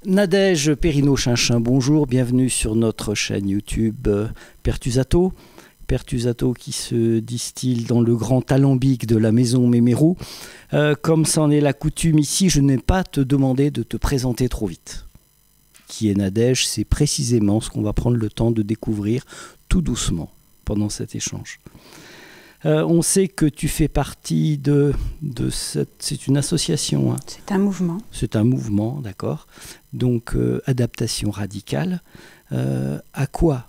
Nadège Perrino-Chinchin, bonjour, bienvenue sur notre chaîne YouTube Pertusato. Pertusato qui se distille dans le grand alambic de la maison Mémérou. Comme c'en est la coutume ici, je n'ai pas te demander de te présenter trop vite. Qui est Nadège, c'est précisément ce qu'on va prendre le temps de découvrir tout doucement pendant cet échange. On sait que tu fais partie de cette... C'est une association. Hein. C'est un mouvement. C'est un mouvement, d'accord. Donc, adaptation radicale. À quoi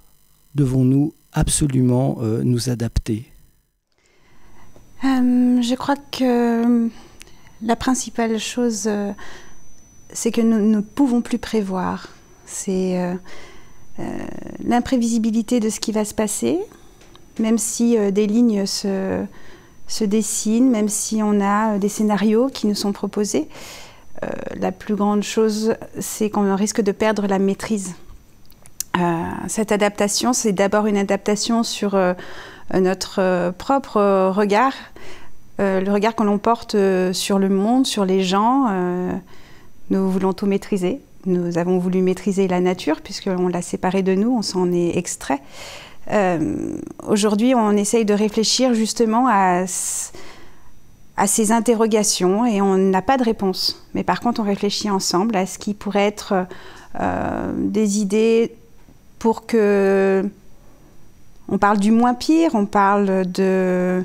devons-nous absolument nous adapter? Je crois que la principale chose, c'est que nous ne pouvons plus prévoir. C'est l'imprévisibilité de ce qui va se passer. Même si des lignes se dessinent, même si on a des scénarios qui nous sont proposés, la plus grande chose, c'est qu'on risque de perdre la maîtrise. Cette adaptation, c'est d'abord une adaptation sur notre propre regard, le regard que l'on porte sur le monde, sur les gens. Nous voulons tout maîtriser. Nous avons voulu maîtriser la nature, puisqu'on l'a séparée de nous, on s'en est extrait. Aujourd'hui, on essaye de réfléchir justement à ces interrogations et on n'a pas de réponse. Mais par contre, on réfléchit ensemble à ce qui pourrait être des idées pour que... On parle du moins pire, on parle des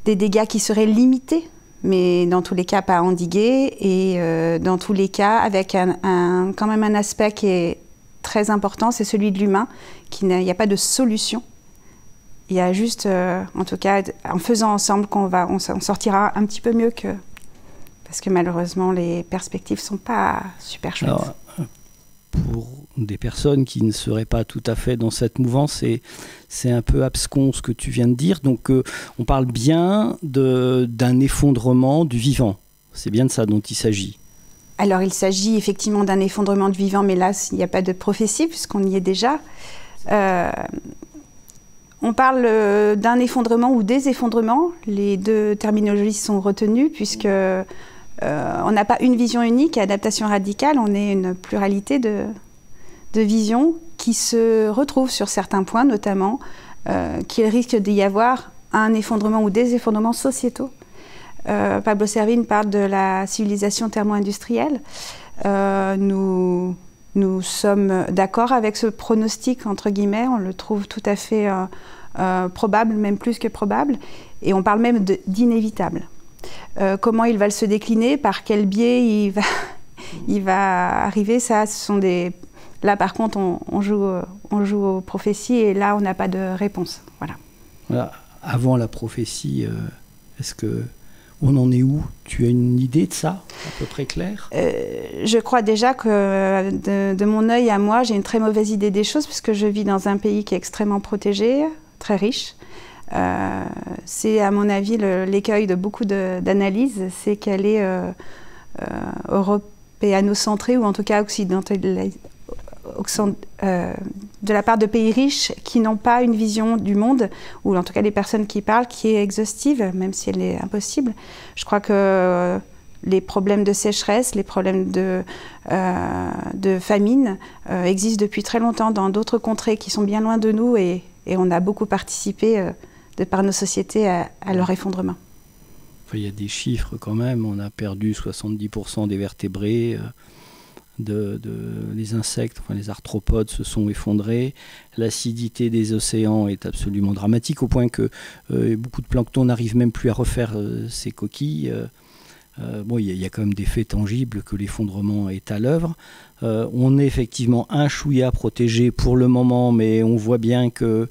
dégâts qui seraient limités, mais dans tous les cas pas endigués et dans tous les cas avec quand même un aspect qui est très important, c'est celui de l'humain. Il n'y a pas de solution. Il y a juste, en tout cas, en faisant ensemble on sortira un petit peu mieux que... Parce que malheureusement, les perspectives ne sont pas super chouettes. Alors, pour des personnes qui ne seraient pas tout à fait dans cette mouvance, c'est un peu abscon ce que tu viens de dire. Donc, on parle bien d'un effondrement du vivant. C'est bien de ça dont il s'agit. Alors, il s'agit effectivement d'un effondrement du vivant, mais là, il n'y a pas de prophétie, puisqu'on y est déjà. On parle d'un effondrement ou des effondrements. Les deux terminologies sont retenues, puisque on n'a pas une vision unique. Adaptation radicale, on est une pluralité de visions qui se retrouvent sur certains points, notamment qu'il risque d'y avoir un effondrement ou des effondrements sociétaux. Pablo Servigne parle de la civilisation thermo-industrielle. Nous sommes d'accord avec ce pronostic, entre guillemets, on le trouve tout à fait probable, même plus que probable, et on parle même d'inévitable. Comment il va se décliner, par quel biais il va arriver, ça, ce sont des... Là, par contre, on joue aux prophéties, et là, on n'a pas de réponse. Voilà. Voilà. Avant la prophétie, est-ce que... On en est où? Tu as une idée de ça, à peu près claire? Je crois déjà que de mon œil à moi, j'ai une très mauvaise idée des choses, puisque je vis dans un pays qui est extrêmement protégé, très riche. C'est, à mon avis, l'écueil de beaucoup d'analyses, c'est qu'elle est européano-centrée, ou en tout cas occidentalisée, de la part de pays riches qui n'ont pas une vision du monde, ou en tout cas des personnes qui parlent, qui est exhaustive, même si elle est impossible. Je crois que les problèmes de sécheresse, les problèmes de famine existent depuis très longtemps dans d'autres contrées qui sont bien loin de nous, et on a beaucoup participé de par nos sociétés à leur effondrement. Enfin, il y a des chiffres quand même, on a perdu 70% des vertébrés, les insectes, enfin les arthropodes se sont effondrés, l'acidité des océans est absolument dramatique, au point que beaucoup de plancton n'arrivent même plus à refaire ses coquilles. Bon, il y a quand même des faits tangibles que l'effondrement est à l'œuvre. On est effectivement un chouïa protégé pour le moment, mais on voit bien que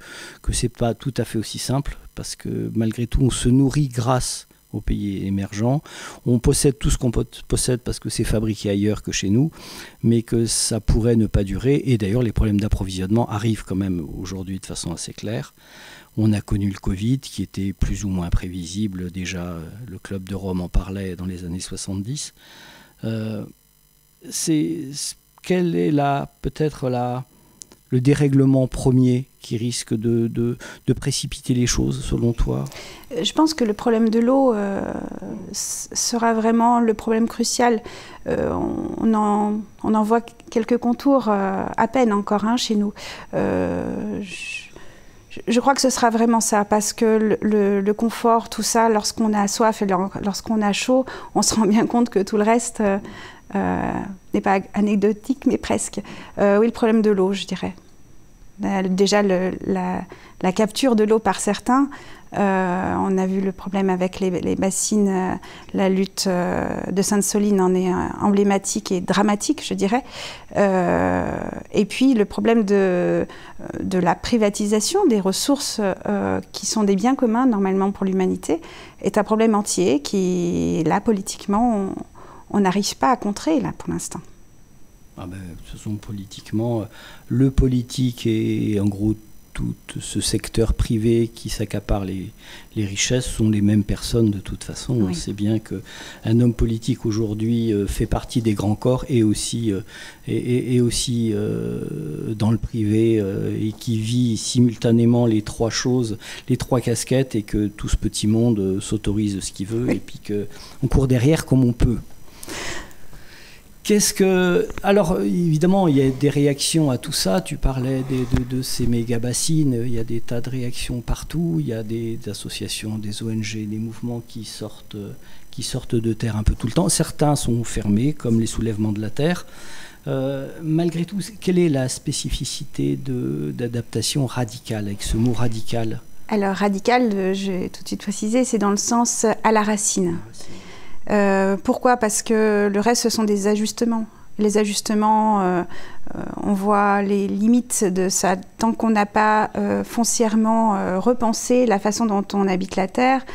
ce n'est pas tout à fait aussi simple, parce que malgré tout, on se nourrit grâce aux pays émergents. On possède tout ce qu'on possède parce que c'est fabriqué ailleurs que chez nous, mais que ça pourrait ne pas durer. Et d'ailleurs, les problèmes d'approvisionnement arrivent quand même aujourd'hui de façon assez claire. On a connu le Covid qui était plus ou moins prévisible. Déjà, le Club de Rome en parlait dans les années 70. Quel est peut-être le dérèglement premier qui risque de précipiter les choses, selon toi? Je pense que le problème de l'eau sera vraiment le problème crucial. On en voit quelques contours à peine encore chez nous. Je crois que ce sera vraiment ça, parce que le confort, tout ça, lorsqu'on a soif et lorsqu'on a chaud, on se rend bien compte que tout le reste n'est pas anecdotique, mais presque. Oui, le problème de l'eau, je dirais. Déjà, la capture de l'eau par certains. On a vu le problème avec les bassines. La lutte de Sainte-Soline en est emblématique et dramatique, je dirais. Et puis, le problème de la privatisation des ressources qui sont des biens communs, normalement, pour l'humanité, est un problème entier qui, là, politiquement, on n'arrive pas à contrer, là, pour l'instant. Ah ben, ce sont politiquement, le politique et en gros tout ce secteur privé qui s'accapare les richesses sont les mêmes personnes de toute façon. Oui. On sait bien qu'un homme politique aujourd'hui fait partie des grands corps et aussi dans le privé et qui vit simultanément les trois choses, les trois casquettes, et que tout ce petit monde s'autorise ce qu'il veut. Oui. Et puis qu'on court derrière comme on peut. Alors, évidemment, il y a des réactions à tout ça. Tu parlais de ces méga-bassines. Il y a des tas de réactions partout. Il y a des associations, des ONG, des mouvements qui sortent de terre un peu tout le temps. Certains sont fermés, comme les soulèvements de la terre. Malgré tout, quelle est la spécificité d'adaptation radicale, avec ce mot radical? Alors, radical, je vais tout de suite préciser, c'est dans le sens à la racine. Pourquoi? Parce que le reste, ce sont des ajustements. Les ajustements, on voit les limites de ça. Tant qu'on n'a pas foncièrement repensé la façon dont on habite la Terre,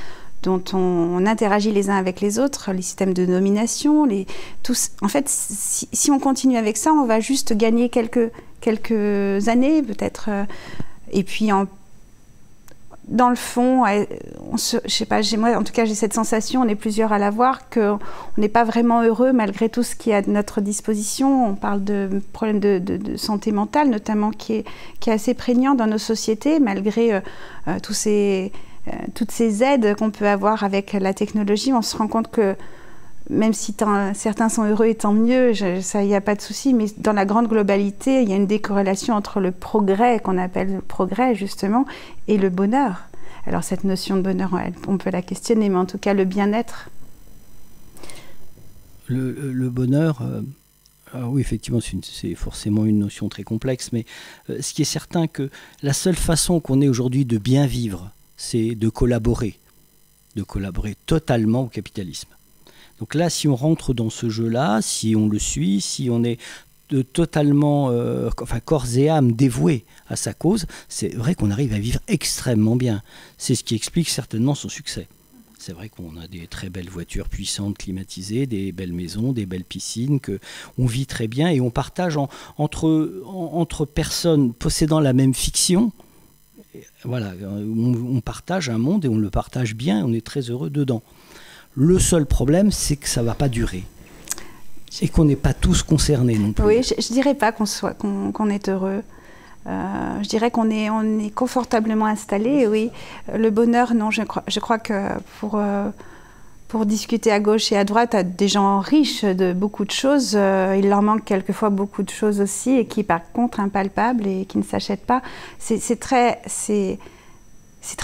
dont on interagit les uns avec les autres, les systèmes de nomination, en fait, si on continue avec ça, on va juste gagner quelques années, peut-être. Et puis, dans le fond, je sais pas, moi en tout cas j'ai cette sensation, on est plusieurs à l'avoir, qu'on n'est pas vraiment heureux malgré tout ce qui est à notre disposition. On parle de problèmes de santé mentale notamment qui est assez prégnant dans nos sociétés, malgré toutes ces aides qu'on peut avoir avec la technologie. On se rend compte que même si certains sont heureux et tant mieux, ça, il n'y a pas de souci, mais dans la grande globalité, il y a une décorrélation entre le progrès, qu'on appelle le progrès justement, et le bonheur. Alors cette notion de bonheur, on peut la questionner, mais en tout cas le bien-être. Le bonheur, oui, effectivement, c'est forcément une notion très complexe, mais ce qui est certain que la seule façon qu'on ait aujourd'hui de bien vivre, c'est de collaborer totalement au capitalisme. Donc là, si on rentre dans ce jeu-là, si on le suit, si on est totalement, corps et âme dévoué à sa cause, c'est vrai qu'on arrive à vivre extrêmement bien. C'est ce qui explique certainement son succès. C'est vrai qu'on a des très belles voitures puissantes, climatisées, des belles maisons, des belles piscines, qu'on vit très bien et on partage entre personnes possédant la même fiction. Voilà, on partage un monde et on le partage bien et on est très heureux dedans. Le seul problème, c'est que ça ne va pas durer. Et qu'on n'est pas tous concernés non plus. Oui, je ne dirais pas qu'on est heureux. Je dirais qu'on est confortablement installé, oui. Le bonheur, non, je crois que pour discuter à gauche et à droite, à des gens riches de beaucoup de choses, il leur manque quelquefois beaucoup de choses aussi, et qui par contre impalpables et qui ne s'achètent pas. C'est très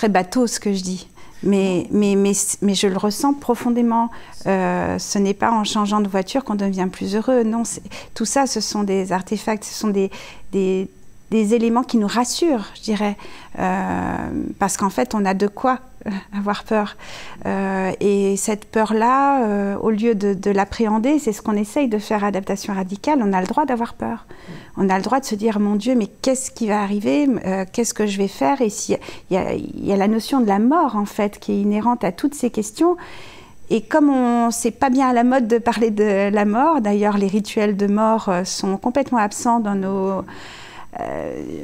bateau ce que je dis. Mais je le ressens profondément. Ce n'est pas en changeant de voiture qu'on devient plus heureux. Non, tout ça, ce sont des artefacts, ce sont des éléments qui nous rassurent, je dirais. Parce qu'en fait, on a de quoi avoir peur. Et cette peur-là, au lieu de l'appréhender, c'est ce qu'on essaye de faire, adaptation radicale, on a le droit d'avoir peur. On a le droit de se dire, mon Dieu, mais qu'est-ce qui va arriver? Qu'est-ce que je vais faire? Et il y a la notion de la mort, en fait, qui est inhérente à toutes ces questions. Et comme c'est pas bien à la mode de parler de la mort, d'ailleurs, les rituels de mort sont complètement absents dans nos...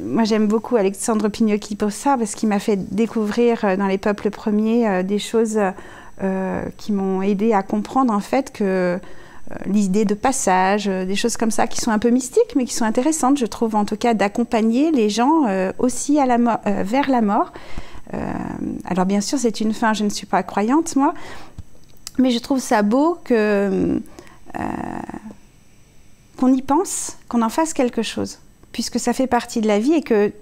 moi, j'aime beaucoup Alexandre Pignocchi pour ça, parce qu'il m'a fait découvrir dans les peuples premiers des choses qui m'ont aidé à comprendre en fait que l'idée de passage, des choses comme ça qui sont un peu mystiques, mais qui sont intéressantes, je trouve, en tout cas, d'accompagner les gens aussi vers la mort. Alors, bien sûr, c'est une fin, je ne suis pas croyante, moi, mais je trouve ça beau qu'on y pense, qu'on en fasse quelque chose, puisque ça fait partie de la vie et que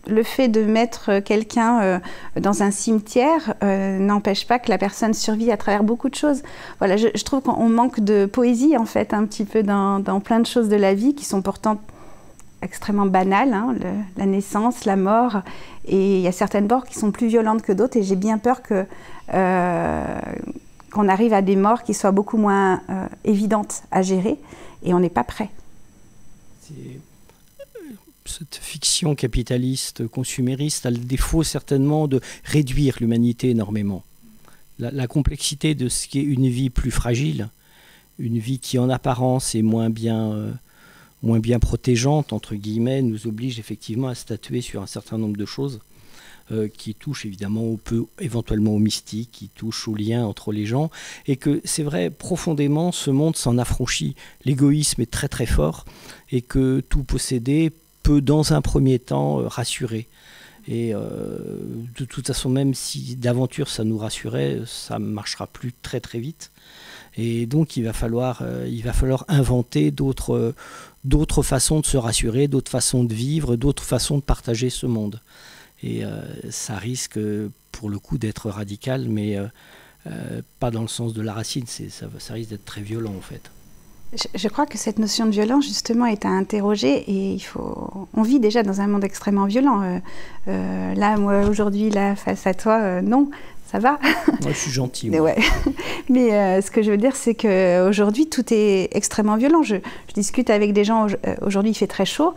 le fait de mettre quelqu'un dans un cimetière n'empêche pas que la personne survit à travers beaucoup de choses. Voilà, je trouve qu'on manque de poésie, en fait, un petit peu dans plein de choses de la vie qui sont pourtant extrêmement banales, hein, la naissance, la mort. Et il y a certaines morts qui sont plus violentes que d'autres et j'ai bien peur qu'on arrive à des morts qui soient beaucoup moins évidentes à gérer et on n'est pas prêt. Cette fiction capitaliste, consumériste, a le défaut certainement de réduire l'humanité énormément. La complexité de ce qui est une vie plus fragile, une vie qui en apparence est moins bien protégeante, entre guillemets, nous oblige effectivement à statuer sur un certain nombre de choses qui touchent évidemment éventuellement au mystique, qui touchent au lien entre les gens, et que c'est vrai, profondément, ce monde s'en affranchit. L'égoïsme est très très fort, et que tout posséder peut dans un premier temps rassurer. Et de toute façon, même si d'aventure ça nous rassurait, ça ne marchera plus très très vite. Et donc il va falloir inventer d'autres façons de se rassurer, d'autres façons de vivre, d'autres façons de partager ce monde. Et ça risque pour le coup d'être radical, mais pas dans le sens de la racine, ça risque d'être très violent en fait. Je crois que cette notion de violence, justement, est à interroger et on vit déjà dans un monde extrêmement violent. Là, moi, aujourd'hui, là, face à toi, non, ça va. Moi, je suis gentil. Ouais. Mais ce que je veux dire, c'est qu'aujourd'hui, tout est extrêmement violent. Je discute avec des gens, aujourd'hui, il fait très chaud,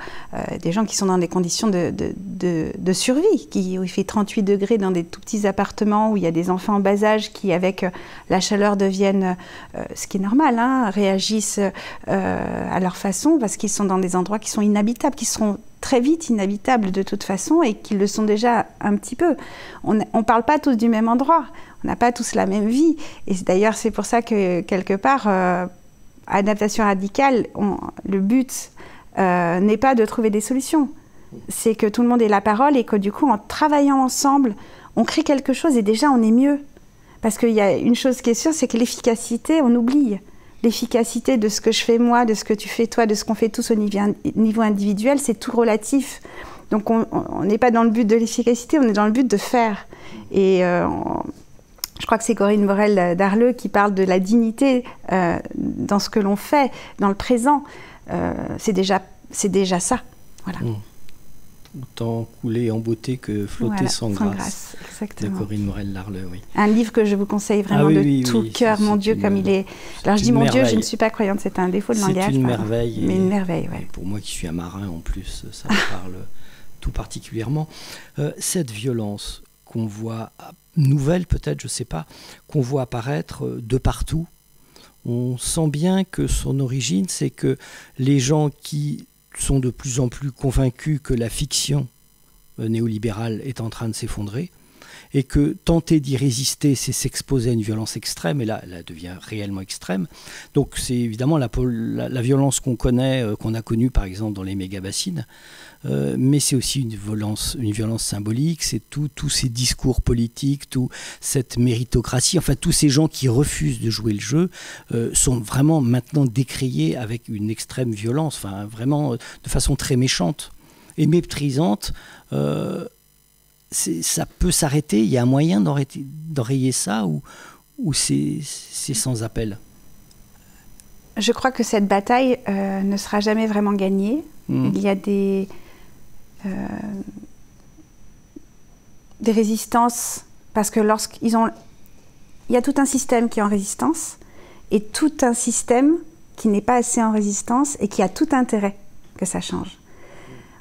des gens qui sont dans des conditions de survie, où il fait 38 degrés dans des tout petits appartements, où il y a des enfants en bas âge qui, avec la chaleur, deviennent, ce qui est normal, hein, réagissent à leur façon, parce qu'ils sont dans des endroits qui sont inhabitables, qui seront très vite inhabitables de toute façon et qu'ils le sont déjà un petit peu. On ne parle pas tous du même endroit, on n'a pas tous la même vie. Et d'ailleurs, c'est pour ça que, quelque part, adaptation radicale, le but n'est pas de trouver des solutions. C'est que tout le monde ait la parole et que du coup, en travaillant ensemble, on crée quelque chose et déjà, on est mieux. Parce qu'il y a une chose qui est sûre, c'est que l'efficacité, on oublie. L'efficacité de ce que je fais moi, de ce que tu fais toi, de ce qu'on fait tous au niveau individuel, c'est tout relatif. Donc on n'est pas dans le but de l'efficacité, on est dans le but de faire. Et je crois que c'est Corinne Morel d'Arleux qui parle de la dignité dans ce que l'on fait, dans le présent. C'est déjà ça. Voilà. Autant couler en beauté que flotter sans grâce. Exactement. De Corinne Morel d'Arleux, oui. Un livre que je vous conseille vraiment de tout cœur, mon Dieu, comme il est. Alors je dis mon Dieu, je ne suis pas croyante, c'est un défaut de langage. C'est une merveille. Mais une merveille, oui. Pour moi qui suis un marin en plus, ça me parle tout particulièrement. Cette violence qu'on voit, nouvelle peut-être, je ne sais pas, qu'on voit apparaître de partout, on sent bien que son origine, c'est que les gens qui sont de plus en plus convaincus que la fiction néolibérale est en train de s'effondrer et que tenter d'y résister, c'est s'exposer à une violence extrême, et là, elle devient réellement extrême. Donc c'est évidemment la violence qu'on connaît, qu'on a connue par exemple dans les méga-bassines, mais c'est aussi une violence symbolique, c'est tous ces discours politiques, toute cette méritocratie, enfin tous ces gens qui refusent de jouer le jeu sont vraiment maintenant décriés avec une extrême violence, enfin vraiment de façon très méchante et méprisante. ça peut s'arrêter? Il y a un moyen d'enrayer ça ou c'est sans appel? Je crois que cette bataille ne sera jamais vraiment gagnée. Il y a des résistances, parce que il y a tout un système qui est en résistance et tout un système qui n'est pas assez en résistance et qui a tout intérêt que ça change.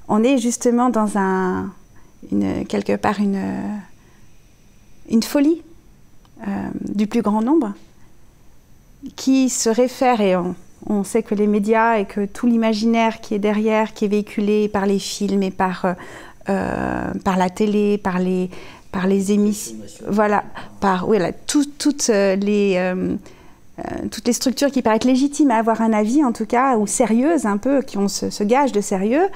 On est justement dans quelque part une folie du plus grand nombre qui se réfère, et on sait que les médias et que tout l'imaginaire qui est derrière, qui est véhiculé par les films et par la télé, par les émissions, voilà, toutes les structures qui paraissent légitimes à avoir un avis, en tout cas, ou sérieuses un peu, qui ont ce gage de sérieux,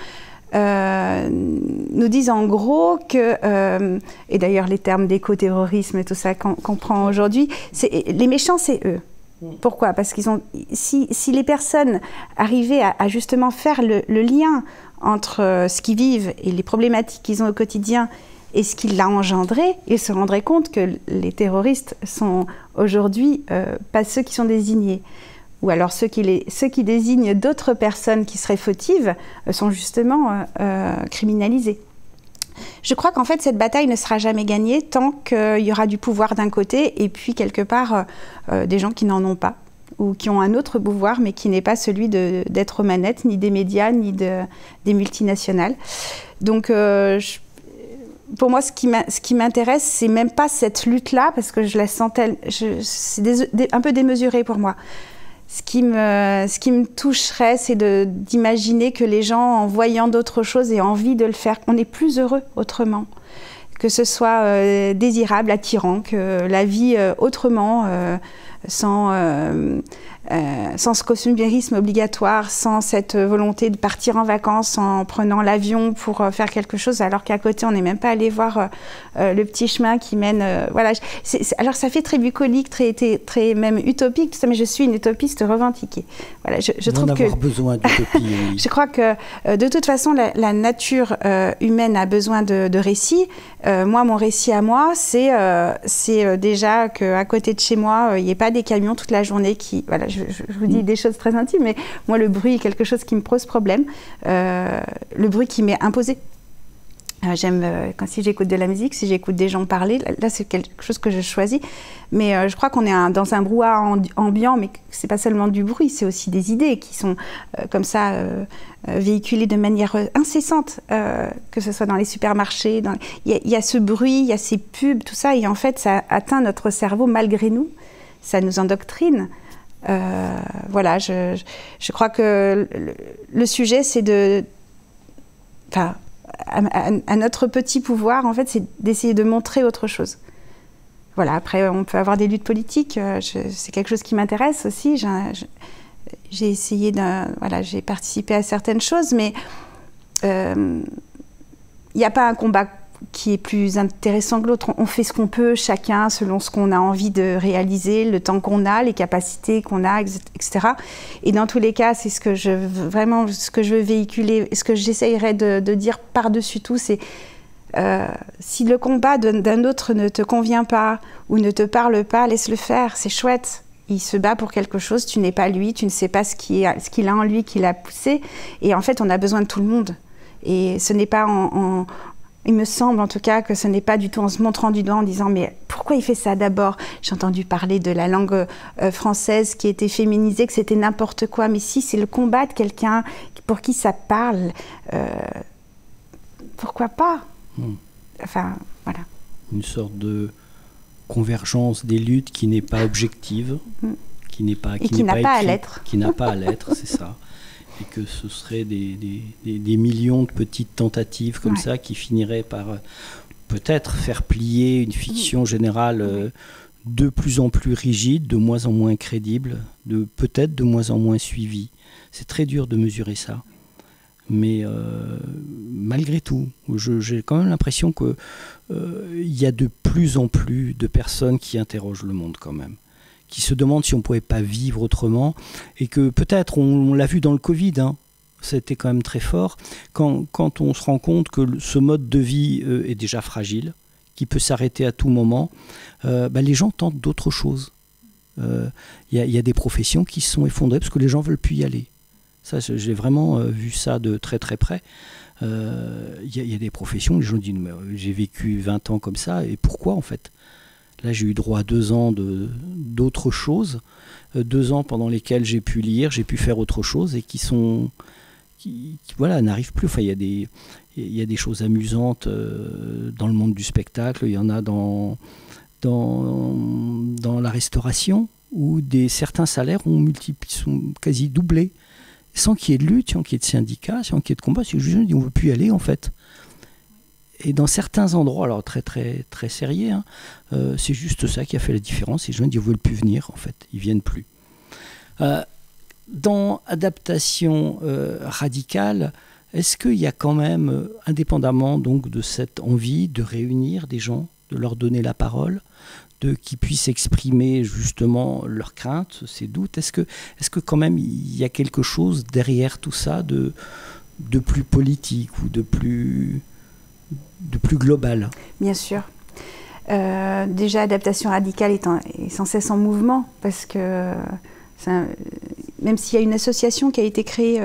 nous disent en gros que, et d'ailleurs les termes d'éco-terrorisme et tout ça qu'on prend aujourd'hui, les méchants c'est eux. Pourquoi? Parce si les personnes arrivaient à justement faire le lien entre ce qu'ils vivent et les problématiques qu'ils ont au quotidien et ce qui l'a engendré, ils se rendraient compte que les terroristes sont aujourd'hui pas ceux qui sont désignés. Ou alors ceux qui désignent d'autres personnes qui seraient fautives sont justement criminalisés. Je crois qu'en fait, cette bataille ne sera jamais gagnée tant qu'il y aura du pouvoir d'un côté et puis quelque part des gens qui n'en ont pas ou qui ont un autre pouvoir mais qui n'est pas celui d'être aux manettes, ni des médias, ni des multinationales. Donc, pour moi, ce qui m'intéresse, c'est même pas cette lutte-là parce que je la sens c'est un peu démesuré pour moi. Ce qui me toucherait, c'est d'imaginer que les gens, en voyant d'autres choses, aient envie de le faire. On est plus heureux autrement. Que ce soit désirable, attirant, que la vie autrement, sans ce consumérisme obligatoire, sans cette volonté de partir en vacances en prenant l'avion pour faire quelque chose, alors qu'à côté, on n'est même pas allé voir le petit chemin qui mène... voilà. Alors, ça fait très bucolique, très même utopique, tout ça, mais je suis une utopiste revendiquée. Voilà, je trouve que... besoin d'utopie. Oui. Je crois que, de toute façon, la nature humaine a besoin de récits. Moi, mon récit à moi, c'est déjà qu'à côté de chez moi, il n'y ait pas des camions toute la journée qui... Voilà, je vous dis des choses très intimes, mais moi, le bruit est quelque chose qui me pose problème. Le bruit qui m'est imposé. J'aime, si j'écoute de la musique, si j'écoute des gens parler, là, c'est quelque chose que je choisis. Mais je crois qu'on est dans un brouhaha ambiant, mais c'est pas seulement du bruit, c'est aussi des idées qui sont comme ça véhiculées de manière incessante, que ce soit dans les supermarchés. Il y a ce bruit, il y a ces pubs, tout ça, et en fait, ça atteint notre cerveau malgré nous. Ça nous endoctrine. Voilà, je crois que le sujet, c'est enfin, à notre petit pouvoir, en fait, c'est d'essayer de montrer autre chose. Voilà, après, on peut avoir des luttes politiques, c'est quelque chose qui m'intéresse aussi. J'ai essayé voilà, j'ai participé à certaines choses, mais il n'y a pas un combat qui est plus intéressant que l'autre. On fait ce qu'on peut, chacun, selon ce qu'on a envie de réaliser, le temps qu'on a, les capacités qu'on a, etc. Et dans tous les cas, c'est ce que je veux véhiculer, ce que j'essayerais de dire par-dessus tout, c'est si le combat d'un autre ne te convient pas ou ne te parle pas, laisse-le faire, c'est chouette. Il se bat pour quelque chose, tu n'es pas lui, tu ne sais pas ce qu'il a en lui qui l'a poussé. Et en fait, on a besoin de tout le monde. Et ce n'est pas il me semble en tout cas que ce n'est pas du tout en se montrant du doigt en disant mais pourquoi il fait ça d'abord? J'ai entendu parler de la langue française qui était féminisée, que c'était n'importe quoi. Mais si c'est le combat de quelqu'un pour qui ça parle, pourquoi pas? Enfin, voilà. Une sorte de convergence des luttes qui n'est pas objective, qui n'a pas à l'être. Qui n'a pas à l'être, c'est ça. Et que ce serait des millions de petites tentatives comme ça qui finiraient par peut-être faire plier une fiction générale de plus en plus rigide, de moins en moins crédible, peut-être de moins en moins suivie. C'est très dur de mesurer ça. Mais malgré tout, j'ai quand même l'impression qu'il y a de plus en plus de personnes qui interrogent le monde quand même, qui se demandent si on ne pouvait pas vivre autrement, et que peut-être, on l'a vu dans le Covid, c'était quand même très fort. Quand on se rend compte que ce mode de vie est déjà fragile, qui peut s'arrêter à tout moment, les gens tentent d'autres choses. Y a des professions qui se sont effondrées parce que les gens ne veulent plus y aller. Ça, j'ai vraiment vu ça de très très près. Y a des professions où les gens disent j'ai vécu 20 ans comme ça, et pourquoi en fait? Là, j'ai eu droit à 2 ans d'autres choses, 2 ans pendant lesquels j'ai pu lire, j'ai pu faire autre chose, et qui voilà, n'arrivent plus. Enfin, il y a des choses amusantes dans le monde du spectacle, il y en a dans la restauration, où certains salaires sont quasi doublés, sans qu'il y ait de lutte, sans qu'il y ait de syndicat, sans qu'il y ait de combat. C'est juste on ne veut plus y aller en fait. Et dans certains endroits, alors très très très sérieux, hein, c'est juste ça qui a fait la différence. Les gens disent, ils ne veulent plus venir en fait, ils ne viennent plus. Dans adaptation radicale, est-ce qu'il y a quand même, indépendamment donc de cette envie de réunir des gens, de leur donner la parole, qu'ils puissent exprimer justement leurs craintes, ses doutes, est-ce que quand même il y a quelque chose derrière tout ça de plus politique ou de plus global? Bien sûr. Déjà, adaptation radicale est sans cesse en mouvement, parce que même s'il y a une association qui a été créée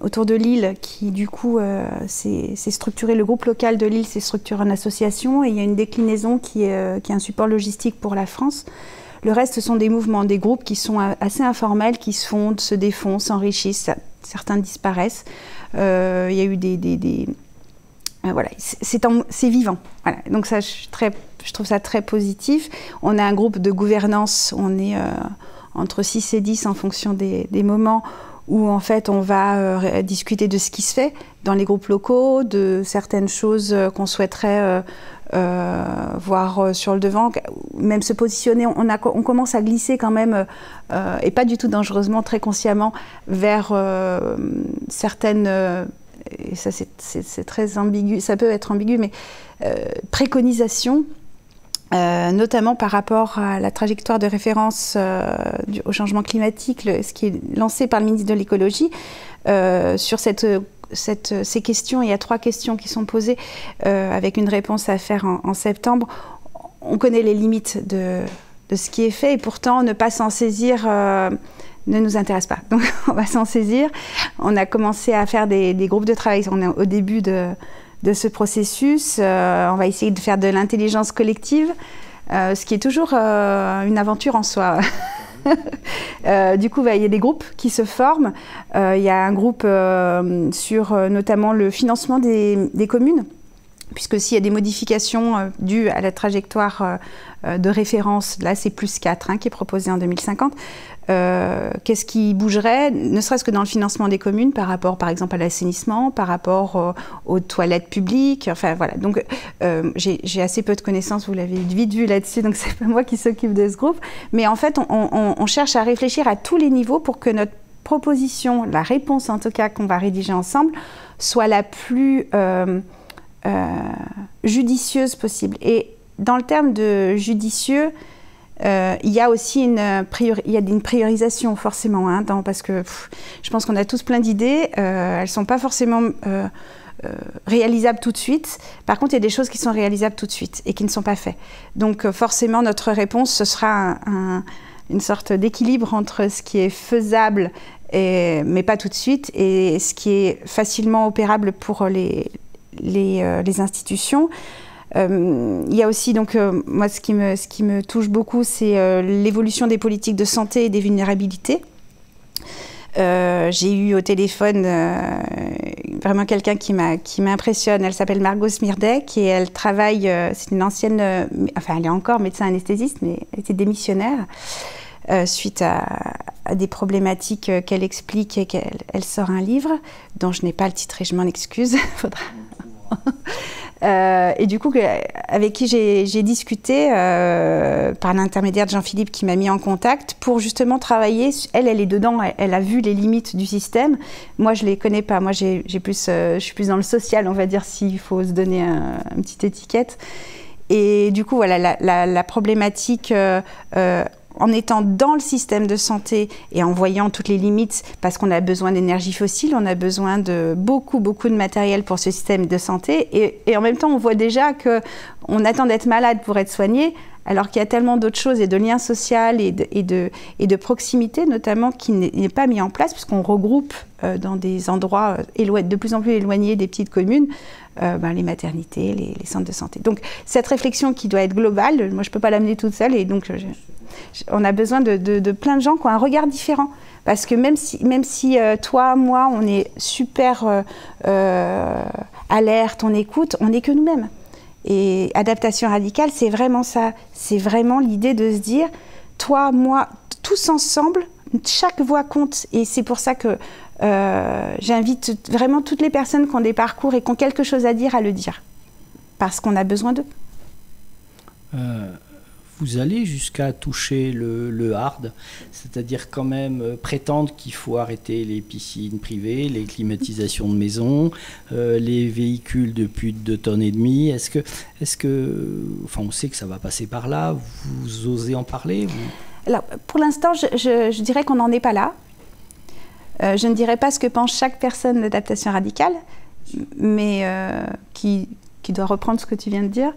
autour de Lille, qui du coup s'est structuré, le groupe local de Lille s'est structuré en association, et il y a une déclinaison qui est un support logistique pour la France. Le reste, ce sont des mouvements, des groupes qui sont assez informels, qui se fondent, se défont, s'enrichissent, certains disparaissent. Il y a eu voilà, c'est vivant. Voilà. Donc ça, je trouve ça très positif. On a un groupe de gouvernance, on est entre 6 et 10 en fonction des moments, où en fait on va discuter de ce qui se fait dans les groupes locaux, de certaines choses qu'on souhaiterait voir sur le devant, même se positionner. On commence à glisser quand même, et pas du tout dangereusement, très consciemment, vers certaines, et ça c'est très ambigu, ça peut être ambigu, mais préconisations, notamment par rapport à la trajectoire de référence au changement climatique, ce qui est lancé par le ministre de l'Écologie. Sur ces questions, il y a 3 questions qui sont posées avec une réponse à faire en septembre. On connaît les limites de ce qui est fait, et pourtant ne pas s'en saisir ne nous intéresse pas. Donc on va s'en saisir. On a commencé à faire des groupes de travail. On est au début de ce processus. On va essayer de faire de l'intelligence collective, ce qui est toujours une aventure en soi. Du coup, il y a des groupes qui se forment. Il y a un groupe sur notamment le financement des communes, puisque s'il y a des modifications dues à la trajectoire de référence, là c'est +4 qui est proposé en 2050, qu'est-ce qui bougerait, ne serait-ce que dans le financement des communes par rapport par exemple à l'assainissement, par rapport aux toilettes publiques, enfin voilà. Donc j'ai assez peu de connaissances, vous l'avez vite vu là-dessus, donc c'est pas moi qui s'occupe de ce groupe, mais en fait on cherche à réfléchir à tous les niveaux pour que notre proposition, la réponse en tout cas qu'on va rédiger ensemble, soit la plus judicieuse possible. Et dans le terme de judicieux, il y a aussi une priorisation forcément, parce que je pense qu'on a tous plein d'idées, elles ne sont pas forcément réalisables tout de suite. Par contre, il y a des choses qui sont réalisables tout de suite et qui ne sont pas faites. Donc forcément, notre réponse, ce sera une sorte d'équilibre entre ce qui est faisable, mais pas tout de suite, et ce qui est facilement opérable pour les institutions. Il y a aussi, donc, moi, ce qui me touche beaucoup, c'est l'évolution des politiques de santé et des vulnérabilités. J'ai eu au téléphone vraiment quelqu'un qui m'impressionne. Elle s'appelle Margot Smirdek et elle travaille, c'est une ancienne, enfin elle est encore médecin anesthésiste, mais elle était démissionnaire suite à des problématiques qu'elle explique, et qu'elle sort un livre dont je n'ai pas le titre et je m'en excuse. Faudra... et du coup, avec qui j'ai discuté par l'intermédiaire de Jean-Philippe qui m'a mis en contact pour justement travailler. Elle est dedans, elle a vu les limites du système. Moi, je les connais pas. Moi, je suis plus dans le social, on va dire, s'il faut se donner une petite étiquette. Et du coup, voilà, la problématique en étant dans le système de santé et en voyant toutes les limites, parce qu'on a besoin d'énergie fossile, on a besoin de beaucoup de matériel pour ce système de santé, et en même temps on voit déjà qu'on attend d'être malade pour être soigné, alors qu'il y a tellement d'autres choses, et de liens sociaux et de proximité notamment, qui n'est pas mis en place, puisqu'on regroupe dans des endroits de plus en plus éloignés des petites communes, les maternités, les centres de santé. Donc cette réflexion qui doit être globale, moi je ne peux pas l'amener toute seule, et donc on a besoin de plein de gens qui ont un regard différent. Parce que même si toi, moi, on est super alerte, on écoute, on n'est que nous-mêmes. Et adaptation radicale, c'est vraiment ça. C'est vraiment l'idée de se dire, toi, moi, tous ensemble, chaque voix compte. Et c'est pour ça que j'invite vraiment toutes les personnes qui ont des parcours et qui ont quelque chose à dire le dire. Parce qu'on a besoin d'eux. Vous allez jusqu'à toucher le hard, c'est-à-dire quand même prétendre qu'il faut arrêter les piscines privées, les climatisations de maisons, les véhicules de plus de 2,5 tonnes. Est-ce que, enfin, on sait que ça va passer par là, vous osez en parler Alors, pour l'instant, je dirais qu'on n'en est pas là. Je ne dirais pas ce que pense chaque personne d'adaptation radicale, mais qui doit reprendre ce que tu viens de dire.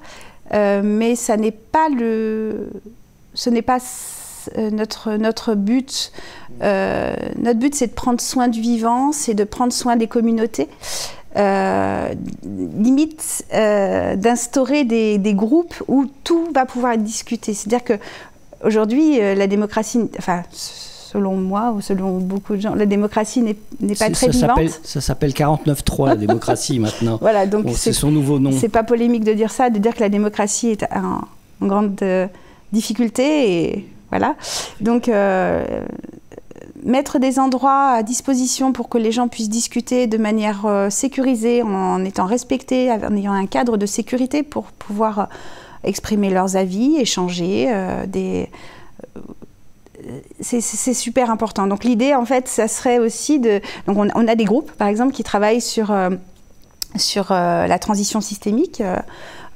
Mais ce n'est pas notre but. Notre but, c'est de prendre soin du vivant, c'est de prendre soin des communautés. Limite d'instaurer des groupes où tout va pouvoir être discuté. C'est-à-dire qu'aujourd'hui, la démocratie, enfin, selon moi ou selon beaucoup de gens, la démocratie n'est pas très vivante. Ça s'appelle 49.3, la démocratie maintenant. Voilà, donc c'est son nouveau nom. C'est pas polémique de dire ça, de dire que la démocratie est en grande difficulté, et voilà. Donc mettre des endroits à disposition pour que les gens puissent discuter de manière sécurisée, en étant respectés, en ayant un cadre de sécurité pour pouvoir exprimer leurs avis, échanger c'est super important. Donc l'idée, en fait, ça serait aussi de... Donc on a des groupes, par exemple, qui travaillent sur la transition systémique.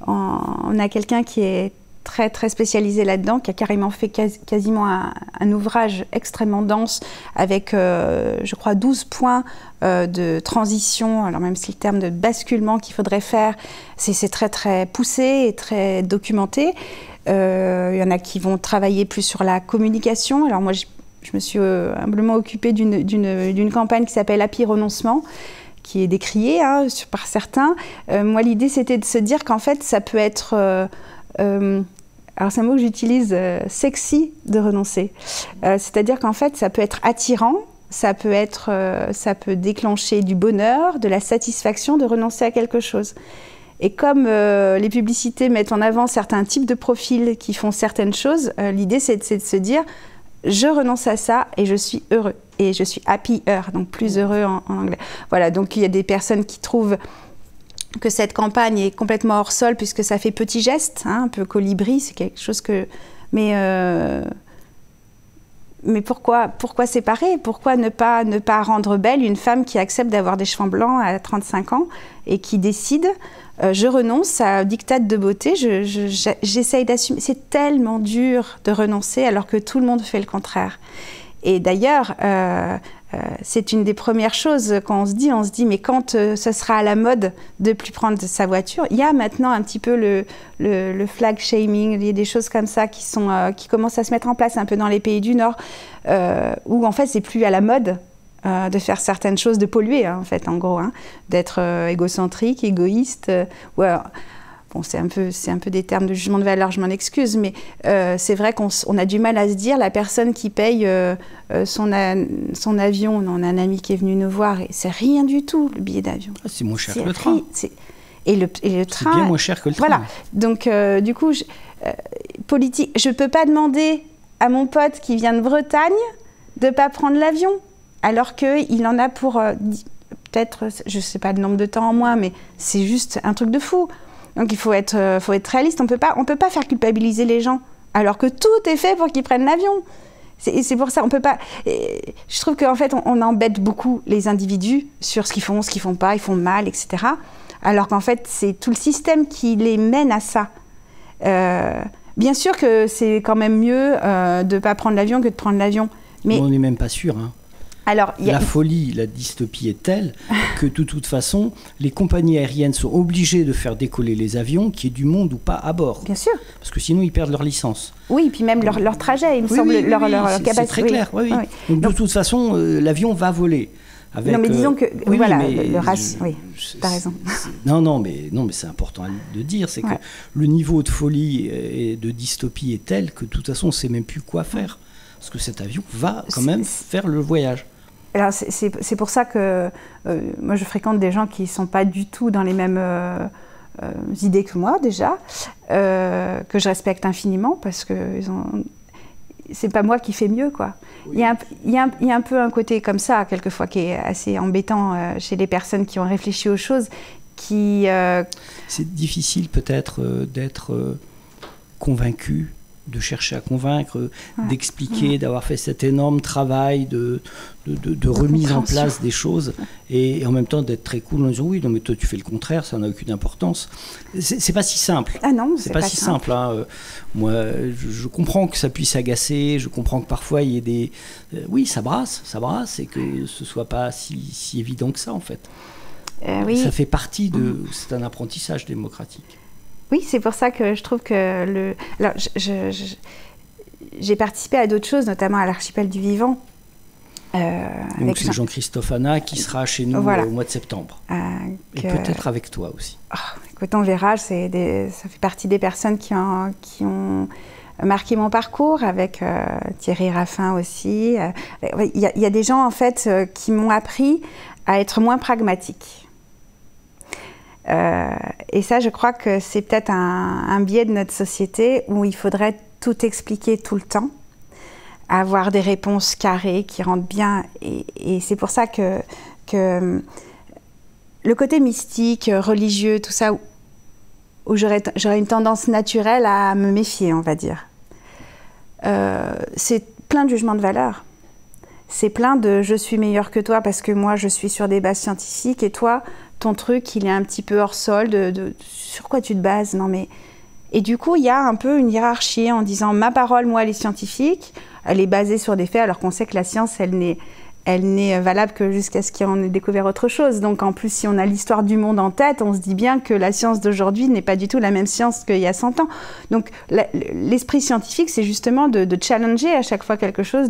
On a quelqu'un qui est très spécialisé là-dedans, qui a carrément fait quasiment un ouvrage extrêmement dense avec, je crois, 12 points de transition. Alors même si le terme de basculement qu'il faudrait faire, c'est très poussé et très documenté. Il y en a qui vont travailler plus sur la communication. Alors moi, je me suis humblement occupée d'une campagne qui s'appelle Happy Renoncement, qui est décriée par certains. Moi, l'idée, c'était de se dire qu'en fait, ça peut être... alors c'est un mot que j'utilise, sexy de renoncer. C'est-à-dire qu'en fait, ça peut être attirant, ça peut déclencher du bonheur, de la satisfaction de renoncer à quelque chose. Et comme les publicités mettent en avant certains types de profils qui font certaines choses, l'idée c'est de se dire je renonce à ça et je suis heureux. Et je suis happier, donc plus heureux en anglais. Voilà, donc il y a des personnes qui trouvent que cette campagne est complètement hors sol puisque ça fait petit geste, un peu colibri, c'est quelque chose que... Mais pourquoi séparer? Pourquoi ne pas rendre belle une femme qui accepte d'avoir des cheveux blancs à 35 ans et qui décide je renonce à diktat de beauté, j'essaye d'assumer. C'est tellement dur de renoncer alors que tout le monde fait le contraire. Et d'ailleurs, c'est une des premières choses quand on se dit mais quand ce sera à la mode de ne plus prendre sa voiture, il y a maintenant un petit peu le flag shaming, il y a des choses comme ça qui commencent à se mettre en place un peu dans les pays du Nord, où en fait c'est plus à la mode de faire certaines choses, de polluer en fait, en gros, d'être égocentrique, égoïste, bon, c'est un peu des termes de jugement de valeur, je m'en excuse, mais c'est vrai qu'on a du mal à se dire, la personne qui paye son avion, on a un ami qui est venu nous voir, et c'est rien du tout, le billet d'avion. Ah, c'est moins cher que le train. Et le train... C'est bien moins cher que le train. Voilà, donc du coup, politique, je ne peux pas demander à mon pote qui vient de Bretagne de ne pas prendre l'avion, alors qu'il en a pour peut-être, je ne sais pas le nombre de temps en moins, mais c'est juste un truc de fou. Donc il faut être réaliste, on peut pas faire culpabiliser les gens, alors que tout est fait pour qu'ils prennent l'avion. C'est pour ça, on peut pas... Je trouve qu'en fait, on embête beaucoup les individus sur ce qu'ils font pas, ils font mal, etc. Alors qu'en fait, c'est tout le système qui les mène à ça. Bien sûr que c'est quand même mieux de ne pas prendre l'avion que de prendre l'avion. Mais on n'est même pas sûr. Hein. Alors, la folie, la dystopie est telle que de toute façon, les compagnies aériennes sont obligées de faire décoller les avions, qu'il y ait du monde ou pas à bord. Bien sûr. Parce que sinon, ils perdent leur licence. Oui, puis même leur trajet, il me semble, leur capacité. C'est très clair, oui. Donc, de toute façon, l'avion va voler. Avec, non, mais disons que, voilà, le oui, t'as raison. Non, mais c'est important de dire, c'est que le niveau de folie et de dystopie est tel que de toute façon, on ne sait même plus quoi faire. Parce que cet avion va quand même faire le voyage. Alors c'est pour ça que moi je fréquente des gens qui ne sont pas du tout dans les mêmes idées que moi déjà, que je respecte infiniment parce que c'est pas moi qui fais mieux, quoi. Oui. Il y a un peu un côté comme ça quelquefois qui est assez embêtant chez les personnes qui ont réfléchi aux choses. C'est difficile peut-être d'être convaincu, de chercher à convaincre, d'expliquer, d'avoir fait cet énorme travail de remise en place des choses et en même temps d'être très cool en disant oui, non mais toi tu fais le contraire, ça n'a aucune importance. C'est pas si simple. Ah non, c'est pas si simple. Hein. Moi, je comprends que ça puisse agacer, je comprends que parfois il y ait des... oui, ça brasse et que ce soit pas si évident que ça en fait. Oui. Ça fait partie de... C'est un apprentissage démocratique. Oui, c'est pour ça que je trouve que Alors, j'ai participé à d'autres choses, notamment à l'Archipel du Vivant. Donc c'est Jean-Christophe Anna qui sera chez nous au mois de septembre. Et peut-être avec toi aussi. Écoute, on verra. Ça fait partie des personnes qui ont marqué mon parcours, avec Thierry Raffin aussi. Il y a des gens, en fait, qui m'ont appris à être moins pragmatique. Et ça, je crois que c'est peut-être un biais de notre société où il faudrait tout expliquer tout le temps, avoir des réponses carrées qui rentrent bien. Et c'est pour ça que le côté mystique, religieux, tout ça, où j'aurais une tendance naturelle à me méfier, on va dire. C'est plein de jugements de valeur. C'est plein de « je suis meilleur que toi parce que moi, je suis sur des bases scientifiques et toi, ton truc, il est un petit peu hors sol, sur quoi tu te bases ?» Non, mais... Et du coup, il y a un peu une hiérarchie en disant « ma parole, moi, elle est scientifique, elle est basée sur des faits, alors qu'on sait que la science, elle n'est valable que jusqu'à ce qu'on ait découvert autre chose. Donc en plus, si on a l'histoire du monde en tête, on se dit bien que la science d'aujourd'hui n'est pas du tout la même science qu'il y a 100 ans. Donc l'esprit scientifique, c'est justement de challenger à chaque fois quelque chose.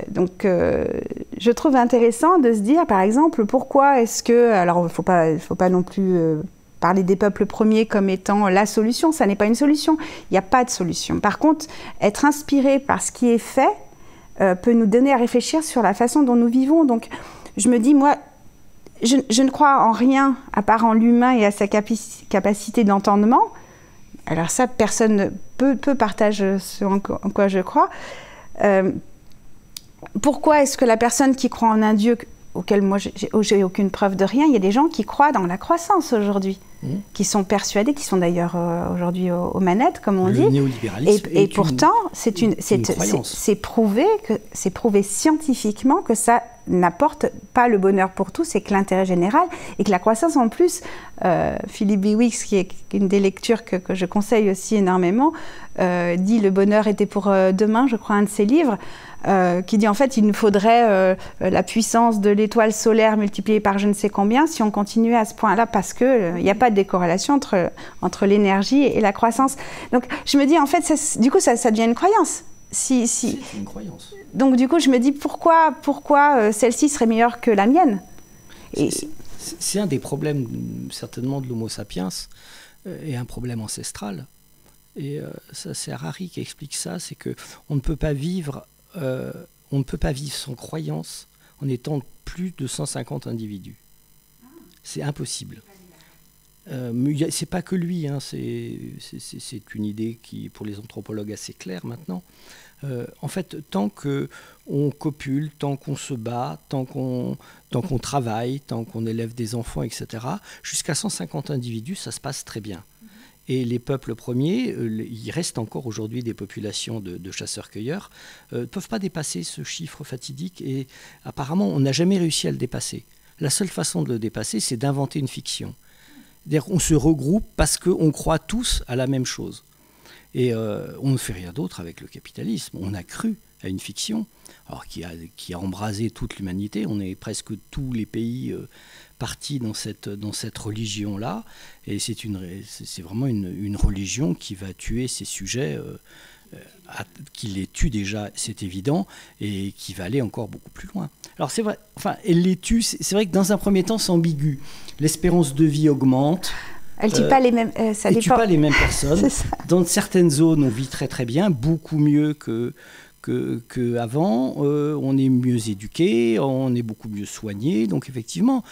Donc je trouve intéressant de se dire, par exemple, pourquoi est-ce que... Alors il ne faut pas non plus parler des peuples premiers comme étant la solution. Ça n'est pas une solution. Il n'y a pas de solution. Par contre, être inspiré par ce qui est fait peut nous donner à réfléchir sur la façon dont nous vivons. Donc, je me dis, moi, je ne crois en rien à part en l'humain et à sa capacité d'entendement. Alors ça, personne peut partager ce en quoi je crois. Pourquoi est-ce que la personne qui croit en un Dieu auquel moi j'ai aucune preuve de rien, il y a des gens qui croient dans la croissance aujourd'hui, qui sont persuadés, qui sont d'ailleurs aujourd'hui aux manettes, comme on dit. Le néolibéralisme et pourtant, c'est prouvé scientifiquement que ça n'apporte pas le bonheur pour tous, et que l'intérêt général, et que la croissance en plus, Philippe Biwix, qui est une des lectures que je conseille aussi énormément, dit « Le bonheur était pour demain », je crois, un de ses livres, qui dit en fait il nous faudrait la puissance de l'étoile solaire multipliée par je ne sais combien si on continuait à ce point-là, parce qu'il n'y a pas de décorrélation entre l'énergie et la croissance. Donc je me dis en fait, du coup ça devient une croyance. C'est une croyance. Donc du coup je me dis pourquoi celle-ci serait meilleure que la mienne. C'est un des problèmes certainement de l'Homo sapiens, et un problème ancestral. Et ça c'est Harari qui explique ça, c'est qu'on ne peut pas vivre sans croyance en étant plus de 150 individus. C'est impossible. Mais c'est pas que lui, hein, c'est une idée qui, pour les anthropologues, assez claire maintenant. En fait, tant qu'on copule, tant qu'on se bat, tant qu'on travaille, tant qu'on élève des enfants, etc., jusqu'à 150 individus, ça se passe très bien. Et les peuples premiers, il reste encore aujourd'hui des populations de chasseurs-cueilleurs, ne peuvent pas dépasser ce chiffre fatidique, et apparemment on n'a jamais réussi à le dépasser. La seule façon de le dépasser, c'est d'inventer une fiction. C'est-à-dire qu'on se regroupe parce qu'on croit tous à la même chose. Et on ne fait rien d'autre avec le capitalisme. On a cru à une fiction, alors qui a embrasé toute l'humanité. On est presque tous les pays partis dans cette religion-là. Et c'est vraiment une religion qui va tuer ces sujets, qui les tue déjà, c'est évident, et qui va aller encore beaucoup plus loin. Alors c'est vrai, enfin, elle les tue, c'est vrai que dans un premier temps, c'est ambigu. L'espérance de vie augmente. Elle ne tue pas les mêmes... ça dépend. Tue pas les mêmes personnes. Dans certaines zones, on vit très très bien, beaucoup mieux qu'avant. On est mieux éduqué, on est beaucoup mieux soigné. Donc effectivement,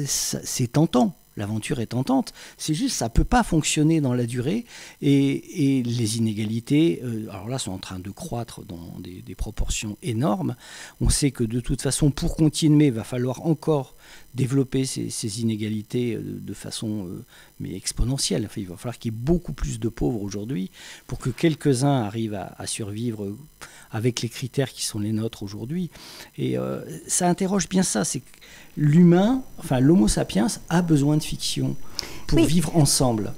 c'est tentant. L'aventure est tentante. C'est juste, ça ne peut pas fonctionner dans la durée. Et les inégalités, alors là, sont en train de croître dans des proportions énormes. On sait que de toute façon, pour continuer, il va falloir encore développer ces inégalités de façon mais exponentielle. Enfin, il va falloir qu'il y ait beaucoup plus de pauvres aujourd'hui pour que quelques-uns arrivent à survivre avec les critères qui sont les nôtres aujourd'hui. Et ça interroge bien ça, c'est que l'humain, enfin l'homo sapiens, a besoin de fiction pour vivre ensemble.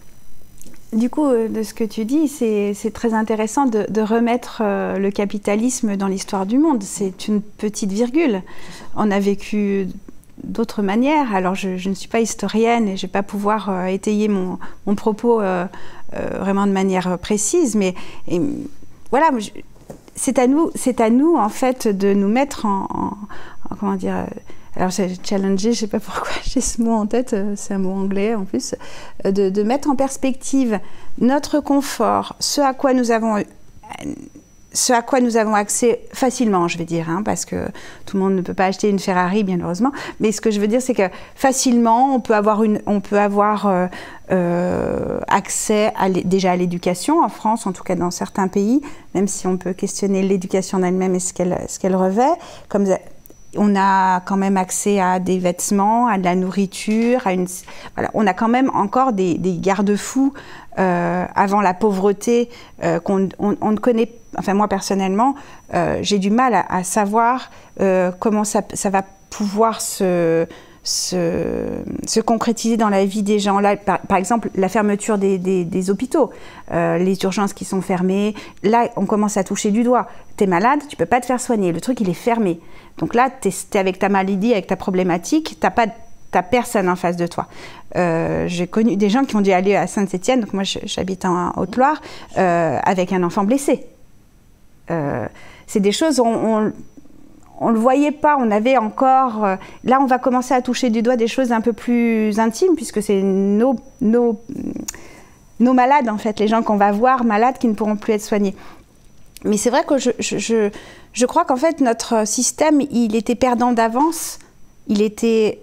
Du coup, de ce que tu dis, c'est très intéressant de remettre le capitalisme dans l'histoire du monde. C'est une petite virgule. On a vécu d'autres manières. Alors, je ne suis pas historienne et je ne vais pas pouvoir étayer mon propos vraiment de manière précise, mais voilà, c'est à nous, en fait, de nous mettre en comment dire... Alors, j'ai challengé, je ne sais pas pourquoi j'ai ce mot en tête, c'est un mot anglais en plus, de mettre en perspective notre confort, ce à quoi nous avons accès facilement, je vais dire, hein, parce que tout le monde ne peut pas acheter une Ferrari, bien heureusement. Mais ce que je veux dire, c'est que facilement, on peut avoir accès déjà à l'éducation, en France, en tout cas dans certains pays, même si on peut questionner l'éducation en elle-même et ce qu'elle revêt. On a quand même accès à des vêtements, à de la nourriture, voilà, on a quand même encore des garde-fous avant la pauvreté qu'on ne connaît. Enfin, moi personnellement, j'ai du mal à savoir comment ça va pouvoir se concrétiser dans la vie des gens. Là, par exemple, la fermeture des hôpitaux, les urgences qui sont fermées. Là, on commence à toucher du doigt. Tu es malade, tu ne peux pas te faire soigner. Le truc, il est fermé. Donc là, tu es avec ta maladie, avec ta problématique, t'as personne en face de toi. J'ai connu des gens qui ont dû aller à Saint-Étienne, donc moi j'habite en Haute-Loire, avec un enfant blessé. C'est des choses, on ne le voyait pas, on avait encore... là, on va commencer à toucher du doigt des choses un peu plus intimes, puisque c'est nos malades, en fait, les gens qu'on va voir malades qui ne pourront plus être soignés. Mais c'est vrai que je crois qu'en fait, notre système, il était perdant d'avance.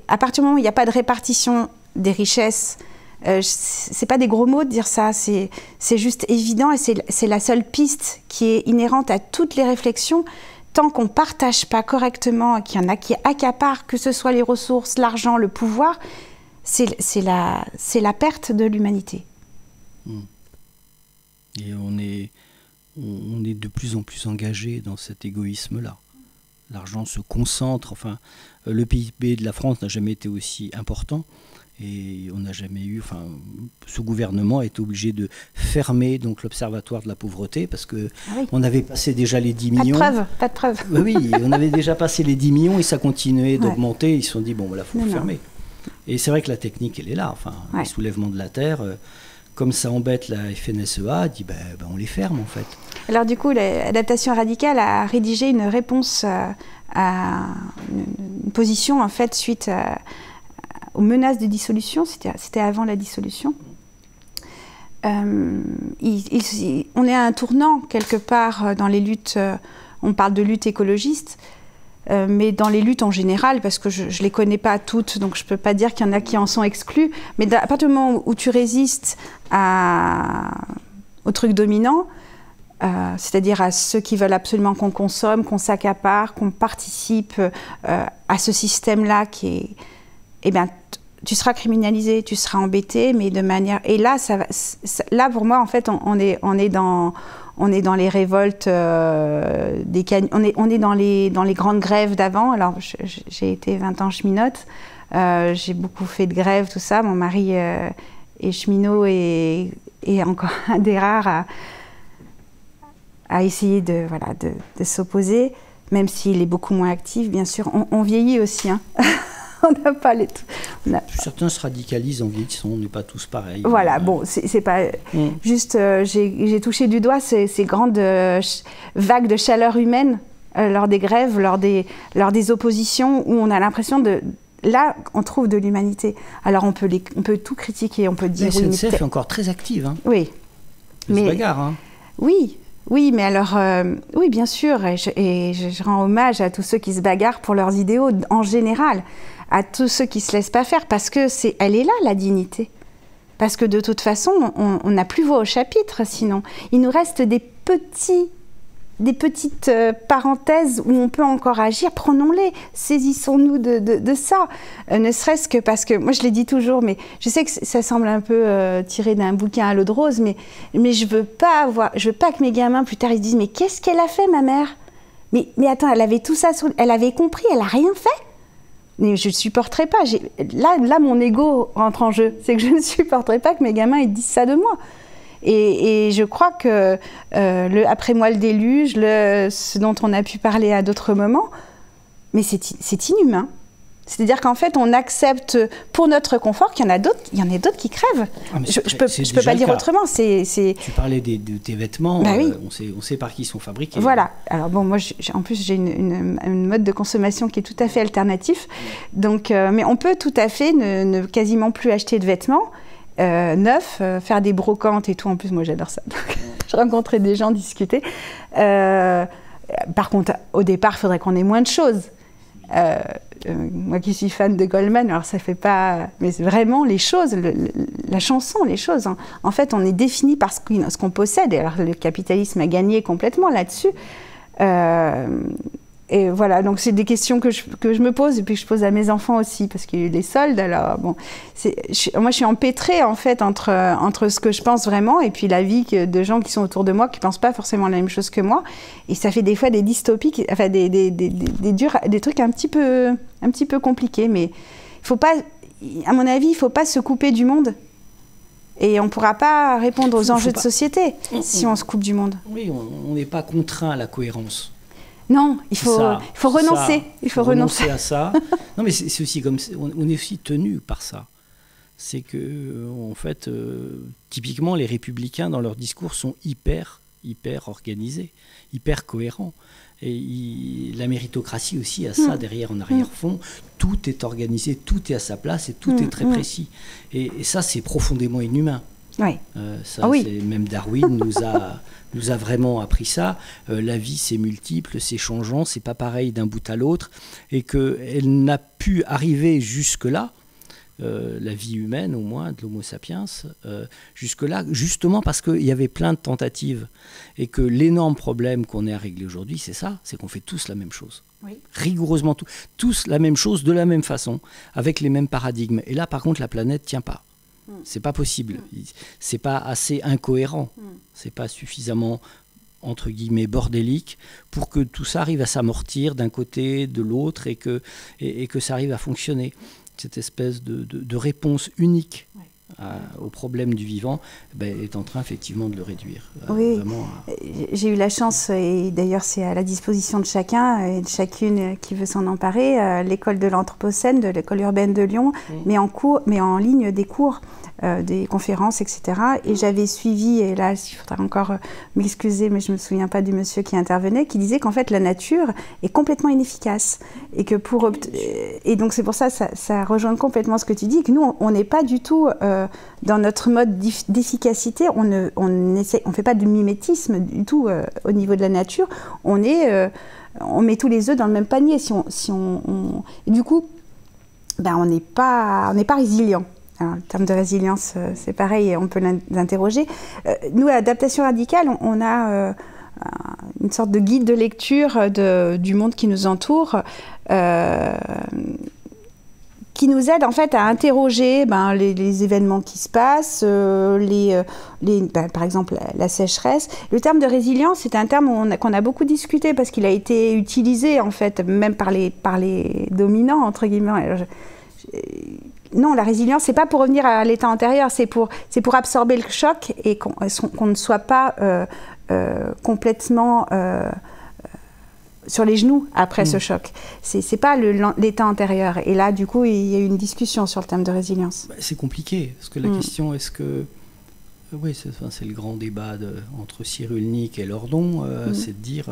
À partir du moment où il n'y a pas de répartition des richesses, c'est pas des gros mots de dire ça, c'est juste évident et c'est la seule piste qui est inhérente à toutes les réflexions. Tant qu'on ne partage pas correctement, qu'il y en a qui accaparent, que ce soit les ressources, l'argent, le pouvoir, c'est la perte de l'humanité. Et on est de plus en plus engagé dans cet égoïsme-là. L'argent se concentre, enfin, le PIB de la France n'a jamais été aussi important et on n'a jamais eu, enfin, ce gouvernement a été obligé de fermer donc l'Observatoire de la pauvreté parce que on avait passé déjà les 10 millions. Pas de preuve. Oui, on avait déjà passé les 10 millions et ça continuait d'augmenter. Ils se sont dit, bon, voilà, il faut le fermer. Et c'est vrai que la technique, elle est là, enfin, le soulèvement de la terre... comme ça embête la FNSEA, dit on les ferme en fait. Alors du coup, l'adaptation radicale a rédigé une réponse à une position en fait suite aux menaces de dissolution. C'était avant la dissolution. On est à un tournant quelque part dans les luttes. On parle de lutte écologiste. Mais dans les luttes en général, parce que je ne les connais pas toutes, donc je ne peux pas dire qu'il y en a qui en sont exclus, mais à partir du moment où tu résistes au truc dominant, c'est-à-dire à ceux qui veulent absolument qu'on consomme, qu'on s'accapare, qu'on participe à ce système-là eh bien, tu seras criminalisé, tu seras embêté, mais de manière... Et là, là pour moi, en fait, on est dans les révoltes, on est dans les grandes grèves d'avant. Alors, j'ai été 20 ans cheminote, j'ai beaucoup fait de grèves, tout ça. Mon mari est cheminot et encore un des rares à essayer de s'opposer, même s'il est beaucoup moins actif, bien sûr. On vieillit aussi, hein. On n'a pas les... Certains se radicalisent en vieillissant, on n'est pas tous pareils. Voilà, bon, c'est pas... Juste, j'ai touché du doigt ces grandes vagues de chaleur humaine lors des grèves, lors des oppositions, où on a l'impression de... Là, on trouve de l'humanité. Alors, on peut tout critiquer, on peut dire... La SNCF est encore très active. Hein. Oui. Mais se bagarre, hein. Oui, mais alors, oui, bien sûr, et je rends hommage à tous ceux qui se bagarrent pour leurs idéaux, en général, à tous ceux qui ne se laissent pas faire, parce que elle est là, la dignité. Parce que de toute façon, on n'a plus voix au chapitre, sinon. Il nous reste des petites parenthèses où on peut encore agir, prenons-les, saisissons-nous de ça. Ne serait-ce que parce que, moi je l'ai dit toujours, mais je sais que ça semble un peu tiré d'un bouquin à l'eau de rose, mais je veux pas que mes gamins plus tard ils se disent, mais qu'est-ce qu'elle a fait ma mère ? Mais attends, elle avait tout ça, elle avait compris, elle a rien fait ? Mais je ne supporterai pas, là mon ego rentre en jeu, c'est que je ne supporterai pas que mes gamins ils disent ça de moi. Et je crois que après moi le déluge, ce dont on a pu parler à d'autres moments, mais c'est inhumain. C'est-à-dire qu'en fait, on accepte pour notre confort qu'il y en a d'autres qui crèvent. Ah, je peux pas dire autrement. Tu parlais de tes vêtements, bah oui. On sait par qui ils sont fabriqués. Voilà. Alors bon, moi, en plus, j'ai une mode de consommation qui est tout à fait alternatif. Donc, mais on peut tout à fait ne quasiment plus acheter de vêtements neufs, faire des brocantes et tout. En plus, moi, j'adore ça. Donc, je rencontrais des gens, discuter. Par contre, au départ, il faudrait qu'on ait moins de choses. Moi qui suis fan de Goldman, alors ça fait pas... Mais vraiment, les choses, la chanson, les choses. Hein. En fait, on est défini par ce qu'on possède. Et alors, le capitalisme a gagné complètement là-dessus. Et voilà, donc c'est des questions que je me pose et puis que je pose à mes enfants aussi, parce qu'il y a eu les soldes. Alors, bon, moi, je suis empêtrée, en fait, entre ce que je pense vraiment et puis la vie de gens qui sont autour de moi, qui ne pensent pas forcément la même chose que moi. Et ça fait des fois des dystopies, enfin, des trucs un petit peu compliqués. Mais il faut pas, à mon avis, il ne faut pas se couper du monde. Et on ne pourra pas répondre aux enjeux de société si on se coupe du monde. Oui, on n'est pas contraint à la cohérence. Non, il faut renoncer. Il faut renoncer à ça. Non, mais c'est aussi comme on est aussi tenu par ça. C'est que, en fait, typiquement, les républicains dans leurs discours sont hyper organisés, hyper cohérents. Et la méritocratie aussi a ça derrière en arrière-fond. Tout est organisé, tout est à sa place et tout est très précis. Et ça, c'est profondément inhumain. Oui. Même Darwin nous a vraiment appris ça. La vie, c'est multiple, c'est changeant, c'est pas pareil d'un bout à l'autre, et qu'elle n'a pu arriver jusque-là, la vie humaine au moins, de l'Homo sapiens, jusque-là, justement parce qu'il y avait plein de tentatives, et que l'énorme problème qu'on est à régler aujourd'hui, c'est ça, c'est qu'on fait tous la même chose. Oui. Rigoureusement tous la même chose, de la même façon, avec les mêmes paradigmes. Et là, par contre, la planète tient pas. C'est pas possible. C'est pas assez incohérent. C'est pas suffisamment, entre guillemets, bordélique pour que tout ça arrive à s'amortir d'un côté, de l'autre, et que ça arrive à fonctionner. Cette espèce de réponse unique au problème du vivant est en train effectivement de le réduire. Oui, j'ai eu la chance, et d'ailleurs c'est à la disposition de chacun et de chacune qui veut s'en emparer, l'école de l'Anthropocène, de l'école urbaine de Lyon, mais en ligne des cours, des conférences, etc. Et j'avais suivi, et là il faudra encore m'excuser, mais je ne me souviens pas du monsieur qui intervenait, qui disait qu'en fait la nature est complètement inefficace. Et que et donc c'est pour ça rejoint complètement ce que tu dis, que nous on n'est pas du tout dans notre mode d'efficacité, on fait pas de mimétisme du tout au niveau de la nature, on met tous les œufs dans le même panier, et du coup on n'est pas résilient. Alors, en termes de résilience, c'est pareil, on peut l'interroger. Nous, à Adaptation Radicale, on a une sorte de guide de lecture du monde qui nous entoure, qui nous aide en fait à interroger les événements qui se passent, par exemple la sécheresse. Le terme de résilience, c'est un terme qu'on a beaucoup discuté parce qu'il a été utilisé en fait même par les dominants entre guillemets. Alors, non, la résilience, c'est pas pour revenir à l'état antérieur, c'est pour absorber le choc et qu'on ne soit pas complètement sur les genoux après ce choc. C'est pas l'état antérieur. Et là, du coup, il y a eu une discussion sur le terme de résilience. C'est compliqué, parce que la question, est-ce que... Oui, c'est le grand débat entre Cyrulnik et Lordon, c'est de dire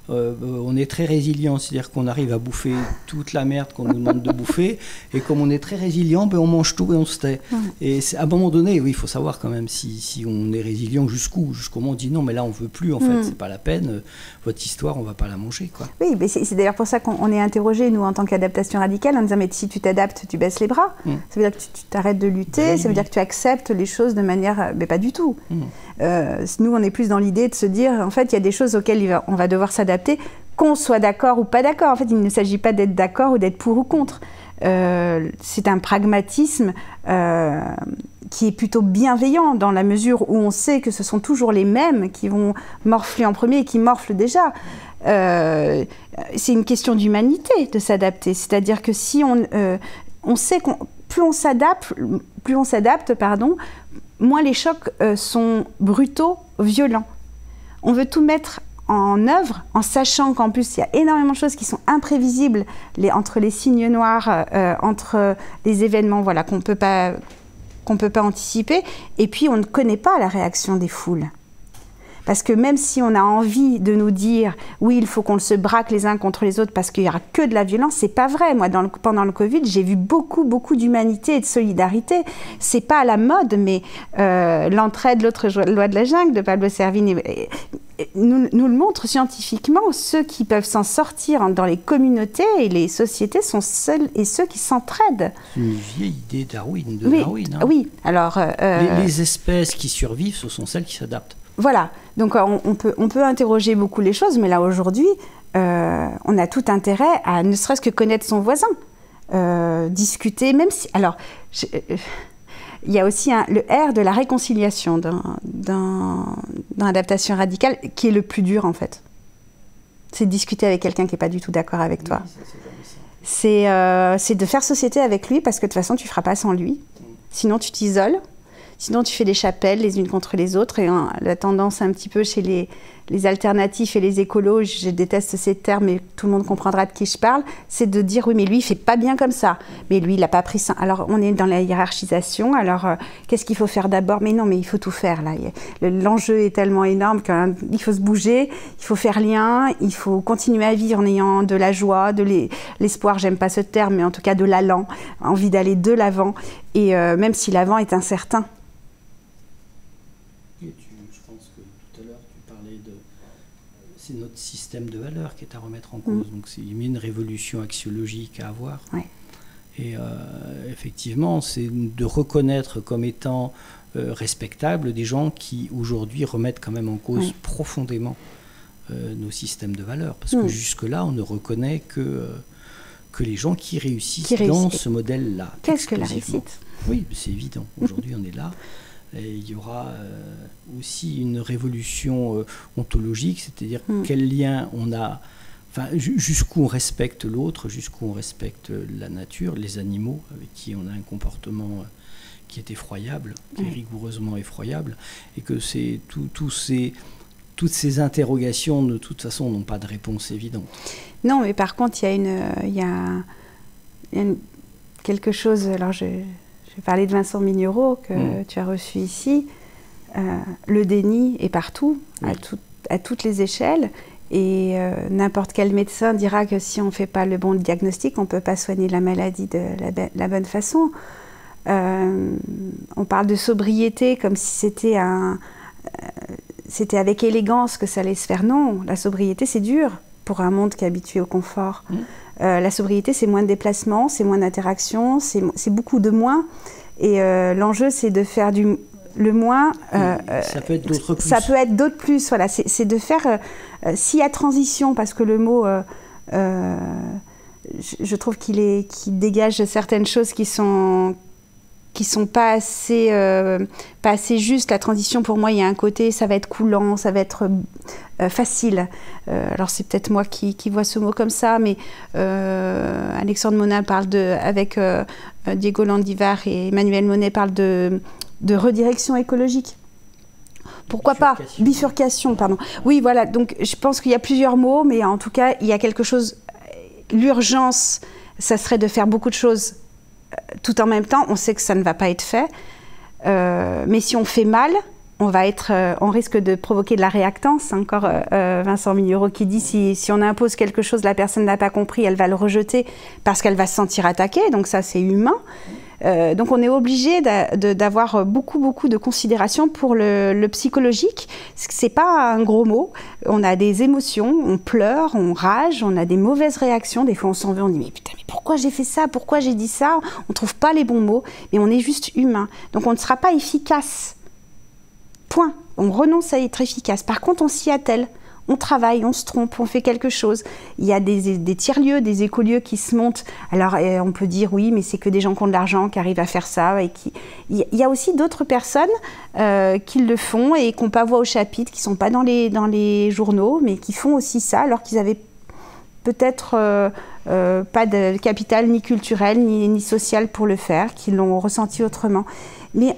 on est très résilient, c'est-à-dire qu'on arrive à bouffer toute la merde qu'on nous demande de bouffer, et comme on est très résilient, on mange tout et on se tait. Et à un moment donné, oui, il faut savoir quand même si on est résilient jusqu'au moment où on dit non, mais là on veut plus, en fait, c'est pas la peine, votre histoire, on va pas la manger, quoi. Oui, mais c'est d'ailleurs pour ça qu'on est interrogé, nous, en tant qu'adaptation radicale, en disant mais si tu t'adaptes, tu baisses les bras. Ça veut dire que tu t'arrêtes de lutter, ça veut dire que tu acceptes les choses de manière... Mais pas du tout. Nous, on est plus dans l'idée de se dire, en fait, il y a des choses auxquelles on va devoir s'adapter, qu'on soit d'accord ou pas d'accord. En fait, il ne s'agit pas d'être d'accord ou d'être pour ou contre. C'est un pragmatisme qui est plutôt bienveillant, dans la mesure où on sait que ce sont toujours les mêmes qui vont morfler en premier et qui morflent déjà. C'est une question d'humanité de s'adapter. C'est-à-dire que si on sait que plus on s'adapte, moins les chocs sont brutaux, violents. On veut tout mettre en œuvre en sachant qu'en plus il y a énormément de choses qui sont imprévisibles entre les signes noirs, entre les événements qu'on peut pas anticiper, et puis on ne connaît pas la réaction des foules. Parce que même si on a envie de nous dire oui, il faut qu'on se braque les uns contre les autres parce qu'il n'y aura que de la violence, c'est pas vrai. Moi, pendant le Covid, j'ai vu beaucoup d'humanité et de solidarité. C'est pas à la mode, mais l'entraide, l'autre loi de la jungle de Pablo Servigne nous le montre scientifiquement. Ceux qui peuvent s'en sortir dans les communautés et les sociétés sont ceux et ceux qui s'entraident. C'est une vieille idée Darwin. Oui, alors... les espèces qui survivent, ce sont celles qui s'adaptent. Voilà, donc on peut interroger beaucoup les choses, mais là aujourd'hui, on a tout intérêt à ne serait-ce que connaître son voisin, discuter, même si... Alors, il y a aussi le R de la réconciliation dans l'adaptation radicale, qui est le plus dur en fait. C'est de discuter avec quelqu'un qui n'est pas du tout d'accord avec toi. C'est de faire société avec lui, parce que de toute façon, tu ne feras pas sans lui. Sinon, tu t'isoles. Sinon, tu fais des chapelles les unes contre les autres. Et la tendance un petit peu chez les alternatifs et les écolos, je déteste ces termes, mais tout le monde comprendra de qui je parle, c'est de dire oui, mais lui, il fait pas bien comme ça. Mais lui, il n'a pas pris ça. Alors, on est dans la hiérarchisation. Alors, qu'est-ce qu'il faut faire d'abord? Mais non, mais il faut tout faire, là. L'enjeu est tellement énorme qu'il faut se bouger, il faut faire lien, il faut continuer à vivre en ayant de la joie, de l'espoir, j'aime pas ce terme, mais en tout cas de l'allant, envie d'aller de l'avant, et même si l'avant est incertain. Je pense que tout à l'heure, tu parlais c'est notre système de valeurs qui est à remettre en cause. Donc, il y a une révolution axiologique à avoir. Ouais. Et effectivement, c'est de reconnaître comme étant respectables des gens qui, aujourd'hui, remettent quand même en cause profondément nos systèmes de valeurs. Parce que jusque-là, on ne reconnaît que les gens qui réussissent dans ce modèle-là. Qu'est-ce que la réussite? Oui, c'est évident. Aujourd'hui, on est là. Et il y aura aussi une révolution ontologique, c'est-à-dire quel lien on a, enfin, jusqu'où on respecte l'autre, jusqu'où on respecte la nature, les animaux, avec qui on a un comportement qui est effroyable, qui est rigoureusement effroyable, et que toutes ces interrogations, de toute façon, n'ont pas de réponse évidente. Non, mais par contre, il y a quelque chose, alors je vais parler de Vincent Mignereau, que tu as reçu ici. Le déni est partout, à toutes les échelles. Et n'importe quel médecin dira que si on ne fait pas le bon diagnostic, on ne peut pas soigner la maladie de la bonne façon. On parle de sobriété comme si c'était avec élégance que ça allait se faire. Non, la sobriété, c'est dur pour un monde qui est habitué au confort. La sobriété, c'est moins de déplacements, c'est moins d'interactions, c'est beaucoup de moins. Et l'enjeu, c'est de faire le moins. Ça peut être d'autres plus. Ça peut être d'autres plus, voilà. C'est de faire. S'il y a transition, parce que le mot, je trouve qu'il dégage certaines choses qui sont pas assez justes. La transition, pour moi, il y a un côté, ça va être coulant, ça va être facile. Alors c'est peut-être moi qui vois ce mot comme ça, mais Alexandre Monnat parle avec Diego Landivar et Emmanuel Monet parle de redirection écologique. pourquoi pas, bifurcation, pardon. Oui, voilà, donc je pense qu'il y a plusieurs mots, mais en tout cas, il y a quelque chose, l'urgence, ça serait de faire beaucoup de choses tout en même temps. On sait que ça ne va pas être fait, mais si on fait mal, on risque de provoquer de la réactance. Encore Vincent Millero qui dit si on impose quelque chose, la personne n'a pas compris, elle va le rejeter parce qu'elle va se sentir attaquée. Donc ça, c'est humain. Donc on est obligé d'avoir beaucoup de considération pour le psychologique. C'est pas un gros mot. On a des émotions, on pleure, on rage, on a des mauvaises réactions. Des fois, on s'en veut, on dit mais putain, mais pourquoi j'ai fait ça? Pourquoi j'ai dit ça? On trouve pas les bons mots, mais on est juste humain. Donc on ne sera pas efficace. Point. On renonce à être efficace. Par contre, on s'y attelle. On travaille, on se trompe, on fait quelque chose. Il y a des tiers-lieux, des écolieux qui se montent. Alors, on peut dire, oui, mais c'est que des gens qui ont de l'argent qui arrivent à faire ça. Il y a aussi d'autres personnes qui le font et qu'on pas voit au chapitre, qui ne sont pas dans les journaux, mais qui font aussi ça, alors qu'ils avaient peut-être pas de capital ni culturel ni social pour le faire, qui l'ont ressenti autrement. Mais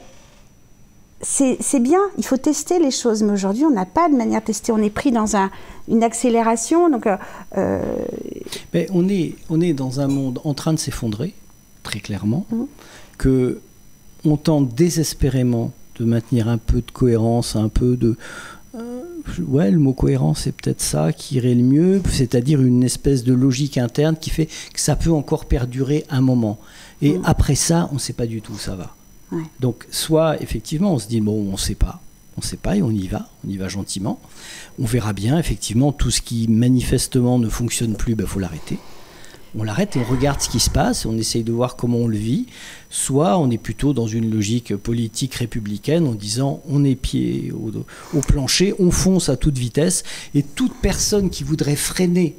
c'est bien, il faut tester les choses, mais aujourd'hui, on n'a pas de manière testée. On est pris dans une accélération. Donc, mais on est dans un monde en train de s'effondrer, très clairement, qu'on tente désespérément de maintenir un peu de cohérence, un peu de... ouais, le mot cohérence, c'est peut-être ça qui irait le mieux, c'est-à-dire une espèce de logique interne qui fait que ça peut encore perdurer un moment. Et après ça, on ne sait pas du tout où ça va. Ouais. Donc, soit, effectivement, on se dit, bon, on ne sait pas et on y va gentiment. On verra bien, effectivement, tout ce qui manifestement ne fonctionne plus, faut l'arrêter. On l'arrête et on regarde ce qui se passe, on essaye de voir comment on le vit. Soit on est plutôt dans une logique politique républicaine en disant on est pied au plancher, on fonce à toute vitesse et toute personne qui voudrait freiner,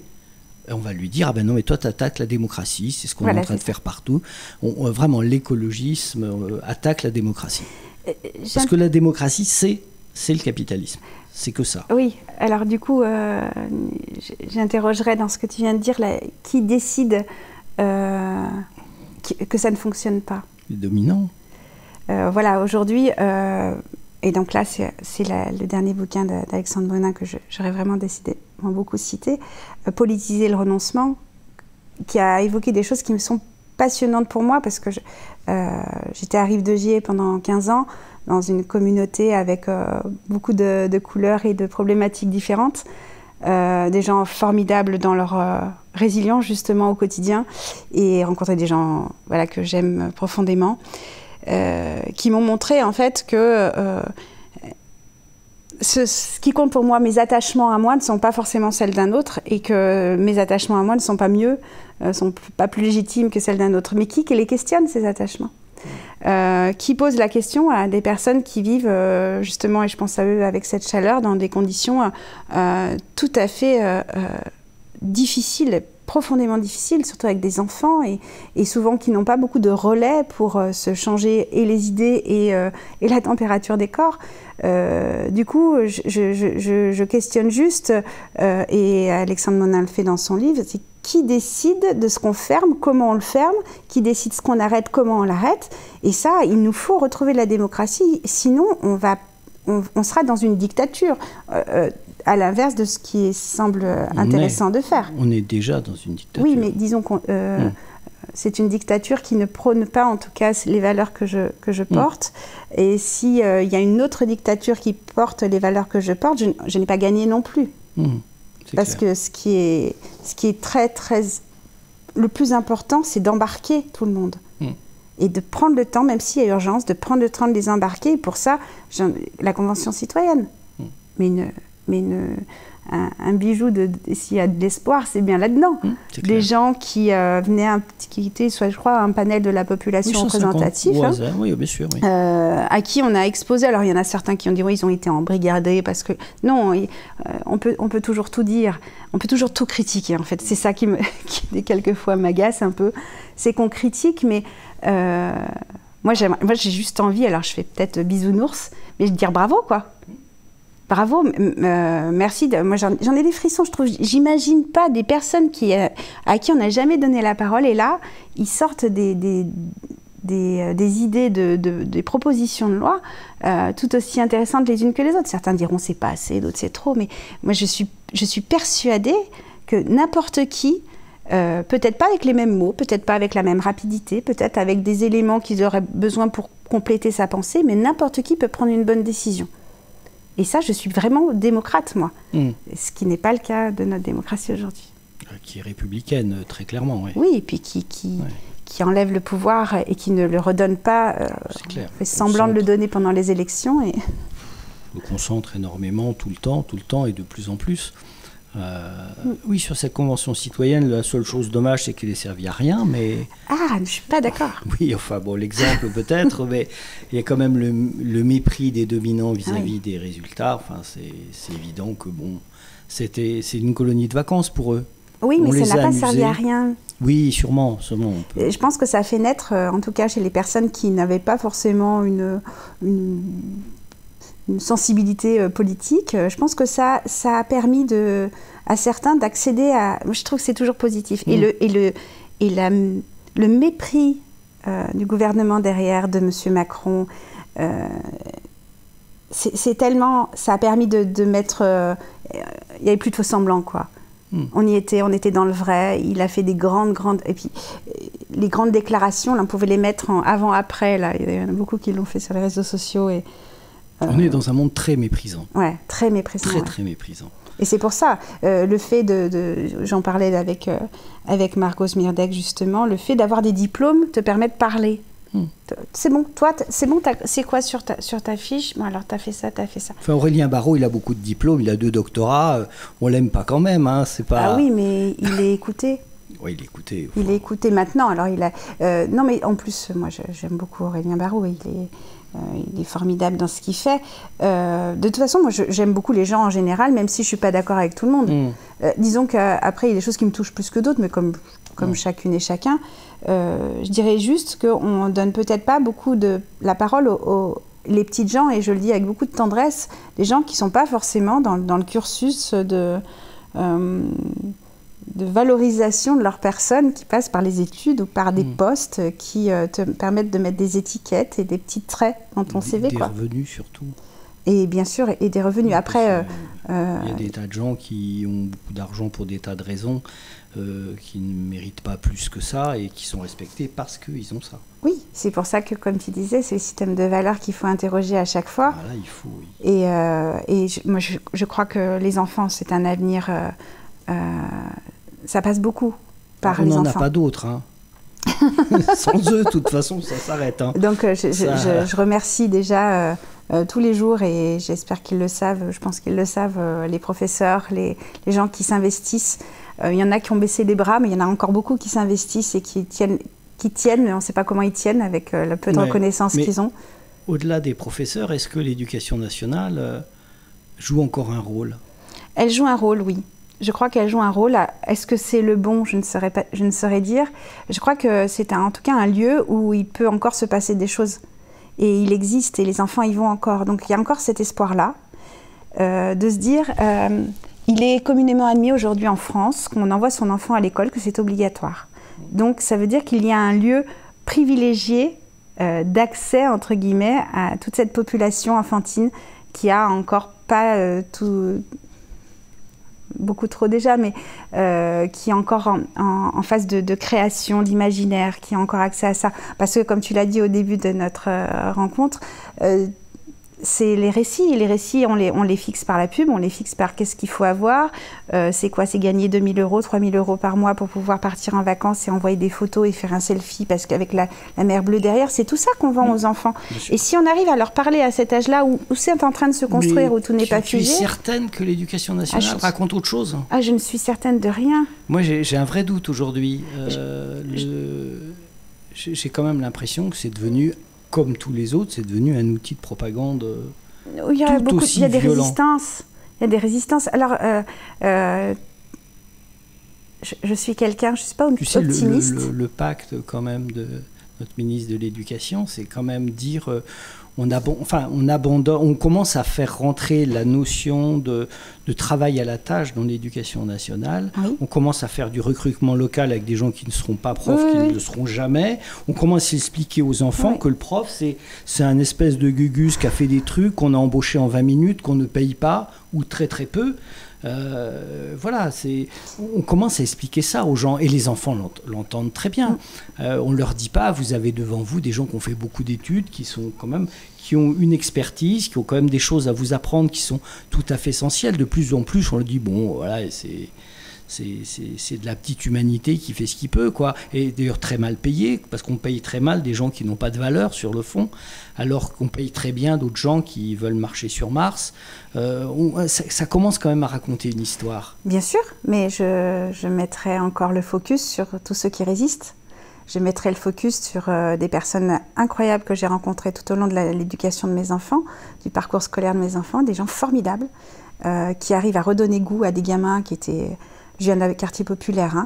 on va lui dire ah ben non mais toi t'attaques la démocratie, c'est ce qu'on est en train de faire partout. Vraiment l'écologisme attaque la démocratie. Parce que la démocratie c'est le capitalisme. C'est que ça. Oui, alors du coup, j'interrogerais dans ce que tu viens de dire, là, qui décide que ça ne fonctionne pas? Les dominants. Voilà, aujourd'hui, et donc là, c'est le dernier bouquin d'Alexandre Bonin que j'aurais vraiment beaucoup cité, Politiser le renoncement, qui a évoqué des choses qui me sont passionnantes pour moi, parce que j'étais à Rive-de-Gier pendant 15 ans, dans une communauté avec beaucoup de couleurs et de problématiques différentes, des gens formidables dans leur résilience justement au quotidien, et rencontrer des gens que j'aime profondément, qui m'ont montré en fait que ce qui compte pour moi, mes attachements à moi ne sont pas forcément celles d'un autre, et que mes attachements à moi ne sont pas mieux, sont pas plus légitimes que celles d'un autre, mais qui les questionne ces attachements? Qui pose la question à des personnes qui vivent justement, et je pense à eux avec cette chaleur, dans des conditions tout à fait difficiles, profondément difficiles, surtout avec des enfants, et souvent qui n'ont pas beaucoup de relais pour se changer et les idées et la température des corps. Du coup, je questionne juste, et Alexandre Bonin le fait dans son livre, c'est qui décide de ce qu'on ferme, comment on le ferme, qui décide ce qu'on arrête, comment on l'arrête. Et ça, il nous faut retrouver la démocratie, sinon on sera dans une dictature, à l'inverse de ce qui semble intéressant de faire. On est déjà dans une dictature. Oui, mais disons que c'est une dictature qui ne prône pas, en tout cas, les valeurs que je porte. Et s'il y a une autre dictature qui porte les valeurs que je porte, je n'ai pas gagné non plus. Parce que ce qui est très, très... Le plus important, c'est d'embarquer tout le monde. Et de prendre le temps, même s'il y a urgence, de prendre le temps de les embarquer. Et pour ça, la Convention citoyenne. Un bijou, s'il y a de l'espoir, c'est bien là-dedans. Des gens qui qui étaient, soit je crois, un panel de la population représentative, oui, bien sûr, oui. À qui on a exposé. Alors il y en a certains qui ont dit oui, ils ont été embrigadés, parce que non, on peut toujours tout dire, on peut toujours tout critiquer en fait. C'est ça qui quelquefois m'agace un peu, c'est qu'on critique, mais moi j'ai juste envie, alors je fais peut-être bisounours, mais de dire bravo quoi. Bravo, merci. Moi, j'en ai des frissons, je trouve. J'imagine pas des personnes à qui on n'a jamais donné la parole. Et là, ils sortent des des idées, des propositions de loi tout aussi intéressantes les unes que les autres. Certains diront c'est pas assez, d'autres c'est trop, mais moi je suis persuadée que n'importe qui, peut-être pas avec les mêmes mots, peut-être pas avec la même rapidité, peut-être avec des éléments qu'ils auraient besoin pour compléter sa pensée, mais n'importe qui peut prendre une bonne décision. Et ça, je suis vraiment démocrate, moi. Ce qui n'est pas le cas de notre démocratie aujourd'hui. Qui est républicaine, très clairement, oui. Oui, et puis qui enlève le pouvoir et qui ne le redonne pas, fait semblant de le donner pendant les élections. Et... le concentre énormément tout le temps et de plus en plus. Oui, sur cette convention citoyenne, la seule chose dommage, c'est qu'elle n'ait servi à rien, mais... Ah, je ne suis pas d'accord. Oui, enfin, bon, l'exemple peut-être, mais il y a quand même le mépris des dominants vis-à-vis des résultats. Enfin, c'est évident que, bon, c'est une colonie de vacances pour eux. Oui, mais ça n'a pas servi à rien. Oui, sûrement. Je pense que ça a fait naître, en tout cas chez les personnes qui n'avaient pas forcément une sensibilité politique, je pense que ça a permis à certains d'accéder à... Je trouve que c'est toujours positif. Et le mépris du gouvernement derrière, de M. Macron, c'est tellement... Ça a permis de mettre... il n'y avait plus de faux semblants, quoi. On était dans le vrai. Il a fait des grandes... Et puis, les grandes déclarations, là, on pouvait les mettre en avant-après. Là. Il y en a beaucoup qui l'ont fait sur les réseaux sociaux. On est dans un monde très méprisant. Ouais, très méprisant. Très méprisant. Et c'est pour ça, le fait j'en parlais avec Margot Smirdek justement, le fait d'avoir des diplômes te permet de parler. C'est bon, toi, c'est bon, c'est quoi sur ta fiche? Bon, alors t'as fait ça. Enfin, Aurélien Barraud, il a beaucoup de diplômes, il a 2 doctorats, on l'aime pas quand même, hein, c'est pas... Ah oui, mais il est écouté. Oui, il est écouté. Il est écouté maintenant, alors il a... non, mais en plus, moi, j'aime beaucoup Aurélien Barraud, il est formidable dans ce qu'il fait. De toute façon, moi, j'aime beaucoup les gens en général, même si je ne suis pas d'accord avec tout le monde. Disons qu'après, il y a des choses qui me touchent plus que d'autres, mais comme chacune et chacun, je dirais juste qu'on ne donne peut-être pas beaucoup de la parole aux les petites gens, et je le dis avec beaucoup de tendresse, les gens qui ne sont pas forcément dans le cursus de valorisation de leur personne, qui passent par les études ou par des postes qui te permettent de mettre des étiquettes et des petits traits dans ton CV. Des revenus surtout. Et bien sûr, et des revenus. Après, il y a des tas de gens qui ont beaucoup d'argent pour des tas de raisons, qui ne méritent pas plus que ça et qui sont respectés parce qu'ils ont ça. Oui, c'est pour ça que, comme tu disais, c'est le système de valeurs qu'il faut interroger à chaque fois. Voilà, il faut, oui. Et moi, je crois que les enfants, c'est un avenir... ça passe beaucoup par les enfants. On n'en a pas d'autres, hein. Sans eux, de toute façon, ça s'arrête. Hein. Donc, je remercie déjà tous les jours, et j'espère qu'ils le savent, je pense qu'ils le savent, les professeurs, les gens qui s'investissent. Il y en a qui ont baissé les bras, mais il y en a encore beaucoup qui s'investissent et qui tiennent, mais on ne sait pas comment ils tiennent avec le peu de reconnaissance qu'ils ont. Au-delà des professeurs, est-ce que l'éducation nationale joue encore un rôle? Elle joue un rôle, oui. Je crois qu'elle joue un rôle. Est-ce que c'est le bon? Je ne saurais dire. Je crois que c'est en tout cas un lieu où il peut encore se passer des choses. Et il existe, et les enfants y vont encore. Donc il y a encore cet espoir-là, de se dire, il est communément admis aujourd'hui en France qu'on envoie son enfant à l'école, que c'est obligatoire. Donc ça veut dire qu'il y a un lieu privilégié d'accès, entre guillemets, à toute cette population enfantine qui a encore pas beaucoup trop déjà, mais qui est encore en phase de création, d'imaginaire, qui a encore accès à ça. Parce que, comme tu l'as dit au début de notre rencontre, c'est les récits. Et les récits, on les fixe par la pub, on les fixe par qu'est-ce qu'il faut avoir. C'est quoi? C'est gagner 2 000 €, 3 000 € par mois pour pouvoir partir en vacances et envoyer des photos et faire un selfie parce qu'avec la mer bleue derrière, c'est tout ça qu'on vend aux enfants. Et si on arrive à leur parler à cet âge-là où c'est en train de se construire, où tout n'est pas figé... Tu es certaine que l'éducation nationale raconte autre chose? Ah, je ne suis certaine de rien. Moi, j'ai un vrai doute aujourd'hui. J'ai quand même l'impression que c'est devenu... comme tous les autres, c'est devenu un outil de propagande il y a des résistances. Il y a des résistances. Alors, je suis quelqu'un, je ne suis pas optimiste. Le pacte quand même de notre ministre de l'Éducation, c'est quand même dire on abandonne, on commence à faire rentrer la notion de travail à la tâche dans l'éducation nationale. Oui. On commence à faire du recrutement local avec des gens qui ne seront pas profs, qui ne le seront jamais. On commence à expliquer aux enfants que le prof, c'est un espèce de gugus qui a fait des trucs, qu'on a embauché en 20 minutes, qu'on ne paye pas, ou très très peu. Voilà, on commence à expliquer ça aux gens et les enfants l'entendent très bien. On ne leur dit pas, vous avez devant vous des gens qui ont fait beaucoup d'études, qui ont une expertise, qui ont quand même des choses à vous apprendre qui sont tout à fait essentielles. De plus en plus, on leur dit, bon, voilà, c'est de la petite humanité qui fait ce qu'il peut, quoi. Et d'ailleurs très mal payé, parce qu'on paye très mal des gens qui n'ont pas de valeur sur le fond, alors qu'on paye très bien d'autres gens qui veulent marcher sur Mars. Ça commence quand même à raconter une histoire. Bien sûr, mais je mettrai encore le focus sur tous ceux qui résistent. Je mettrai le focus sur des personnes incroyables que j'ai rencontrées tout au long de l'éducation de mes enfants, du parcours scolaire de mes enfants, des gens formidables qui arrivent à redonner goût à des gamins qui étaient... Je viens d'un quartier populaire,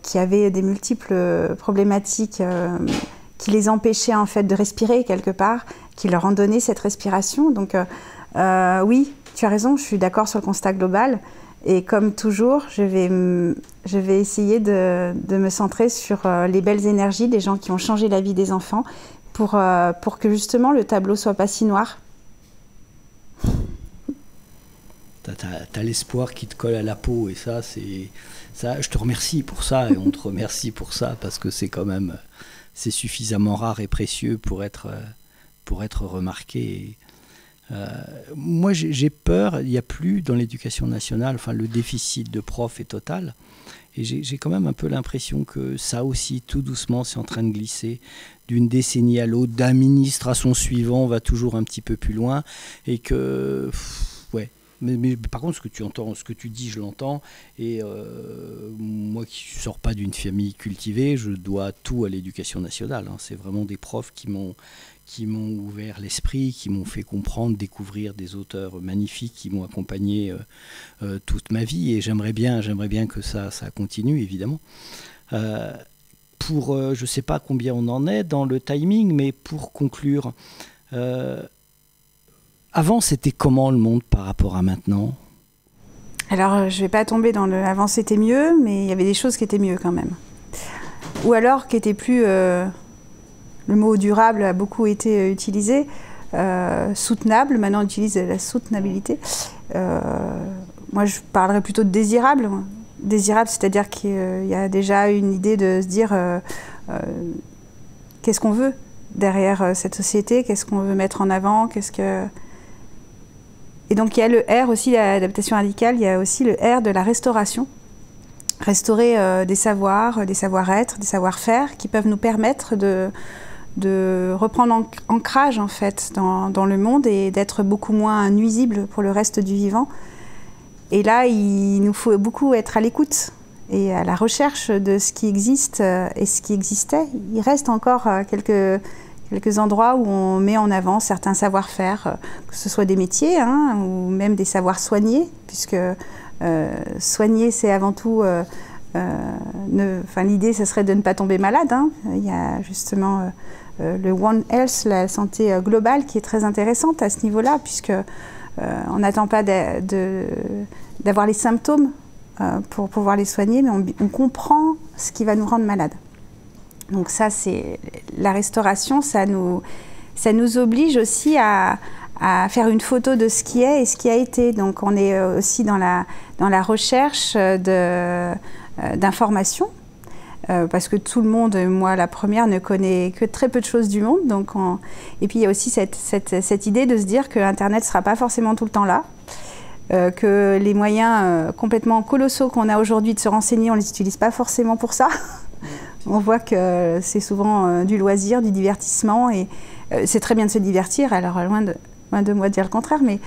qui avaient des multiples problématiques qui les empêchaient en fait de respirer quelque part, qui leur ont donné cette respiration. Donc oui, tu as raison, je suis d'accord sur le constat global. Et comme toujours, je vais essayer de me centrer sur les belles énergies des gens qui ont changé la vie des enfants pour que justement le tableau soit pas si noir. T'as l'espoir qui te colle à la peau et ça, je te remercie pour ça et on te remercie pour ça parce que c'est quand même suffisamment rare et précieux pour être remarqué. Moi, j'ai peur, il n'y a plus dans l'éducation nationale, enfin le déficit de profs est total. Et j'ai quand même un peu l'impression que ça aussi, tout doucement, c'est en train de glisser d'une décennie à l'autre, d'un ministre à son suivant, on va toujours un petit peu plus loin et que... ouais. Mais par contre, ce que tu entends, ce que tu dis, je l'entends. Et moi qui ne sors pas d'une famille cultivée, je dois tout à l'éducation nationale. Hein. C'est vraiment des profs qui m'ont ouvert l'esprit, qui m'ont fait comprendre, découvrir des auteurs magnifiques, qui m'ont accompagné toute ma vie. Et j'aimerais bien que ça continue, évidemment. Je ne sais pas combien on en est dans le timing, mais pour conclure... Avant, c'était comment le monde par rapport à maintenant ? Alors, je ne vais pas tomber dans le « avant c'était mieux », mais il y avait des choses qui étaient mieux quand même. Ou alors qui étaient plus... le mot « durable » a beaucoup été utilisé. Soutenable, maintenant on utilise la soutenabilité. Moi, je parlerais plutôt de désirable. Désirable, c'est-à-dire qu'il y a déjà une idée de se dire qu'est-ce qu'on veut derrière cette société, qu'est-ce qu'on veut mettre en avant, Et donc il y a le R aussi, l'adaptation radicale, il y a aussi le R de la restauration. Restaurer des savoirs, des savoir-être, des savoir-faire qui peuvent nous permettre de reprendre ancrage en fait dans le monde et d'être beaucoup moins nuisible pour le reste du vivant. Et là, il nous faut beaucoup être à l'écoute et à la recherche de ce qui existe et ce qui existait. Il reste encore quelques endroits où on met en avant certains savoir-faire, que ce soit des métiers ou même des savoirs soignés, puisque soigner, c'est avant tout... l'idée, ce serait de ne pas tomber malade. Il y a justement le One Health, la santé globale, qui est très intéressante à ce niveau-là, puisque on n'attend pas d'avoir les symptômes pour pouvoir les soigner, mais on comprend ce qui va nous rendre malades. Donc ça, c'est la restauration, ça nous oblige aussi à faire une photo de ce qui est et ce qui a été. Donc on est aussi dans la recherche d'informations, parce que tout le monde, moi la première, ne connaît que très peu de choses du monde. Et puis il y a aussi cette idée de se dire que Internet ne sera pas forcément tout le temps là, que les moyens complètement colossaux qu'on a aujourd'hui de se renseigner, on ne les utilise pas forcément pour ça. On voit que c'est souvent du loisir, du divertissement, et c'est très bien de se divertir, alors loin de moi de dire le contraire, mais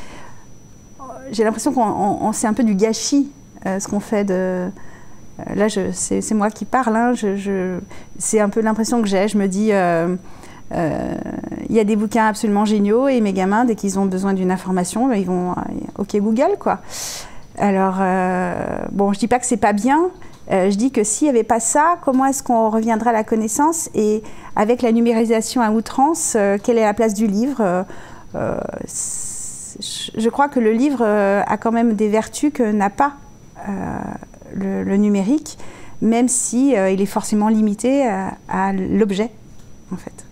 j'ai l'impression qu'on c'est un peu du gâchis, ce qu'on fait de... Là, c'est moi qui parle, c'est un peu l'impression que j'ai. Je me dis, il y a des bouquins absolument géniaux, et mes gamins, dès qu'ils ont besoin d'une information, ils vont OK Google, quoi. Alors, bon, je dis pas que c'est pas bien, Je dis que s'il n'y avait pas ça, comment est-ce qu'on reviendrait à la connaissance? Et avec la numérisation à outrance, quelle est la place du livre? Je crois que le livre a quand même des vertus que n'a pas le numérique, même si il est forcément limité à l'objet, en fait.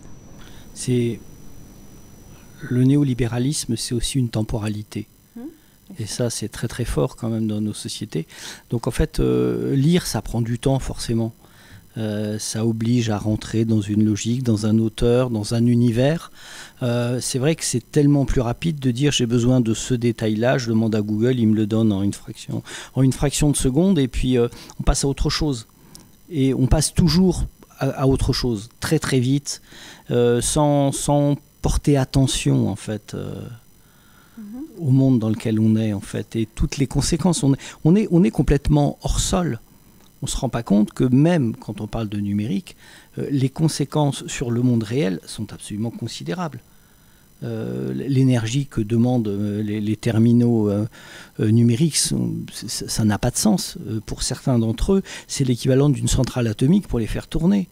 Le néolibéralisme, c'est aussi une temporalité. Et ça, c'est très très fort quand même dans nos sociétés. Donc en fait, lire, ça prend du temps forcément. Ça oblige à rentrer dans une logique, dans un auteur, dans un univers. C'est vrai que c'est tellement plus rapide de dire j'ai besoin de ce détail-là, je demande à Google, il me le donne en une fraction de seconde, et puis on passe à autre chose. Et on passe toujours à autre chose, très très vite, sans porter attention en fait. Au monde dans lequel on est en fait et toutes les conséquences. On est complètement hors sol. On ne se rend pas compte que même quand on parle de numérique, les conséquences sur le monde réel sont absolument considérables. L'énergie que demandent les terminaux numériques, ça n'a pas de sens. Pour certains d'entre eux, c'est l'équivalent d'une centrale atomique pour les faire tourner.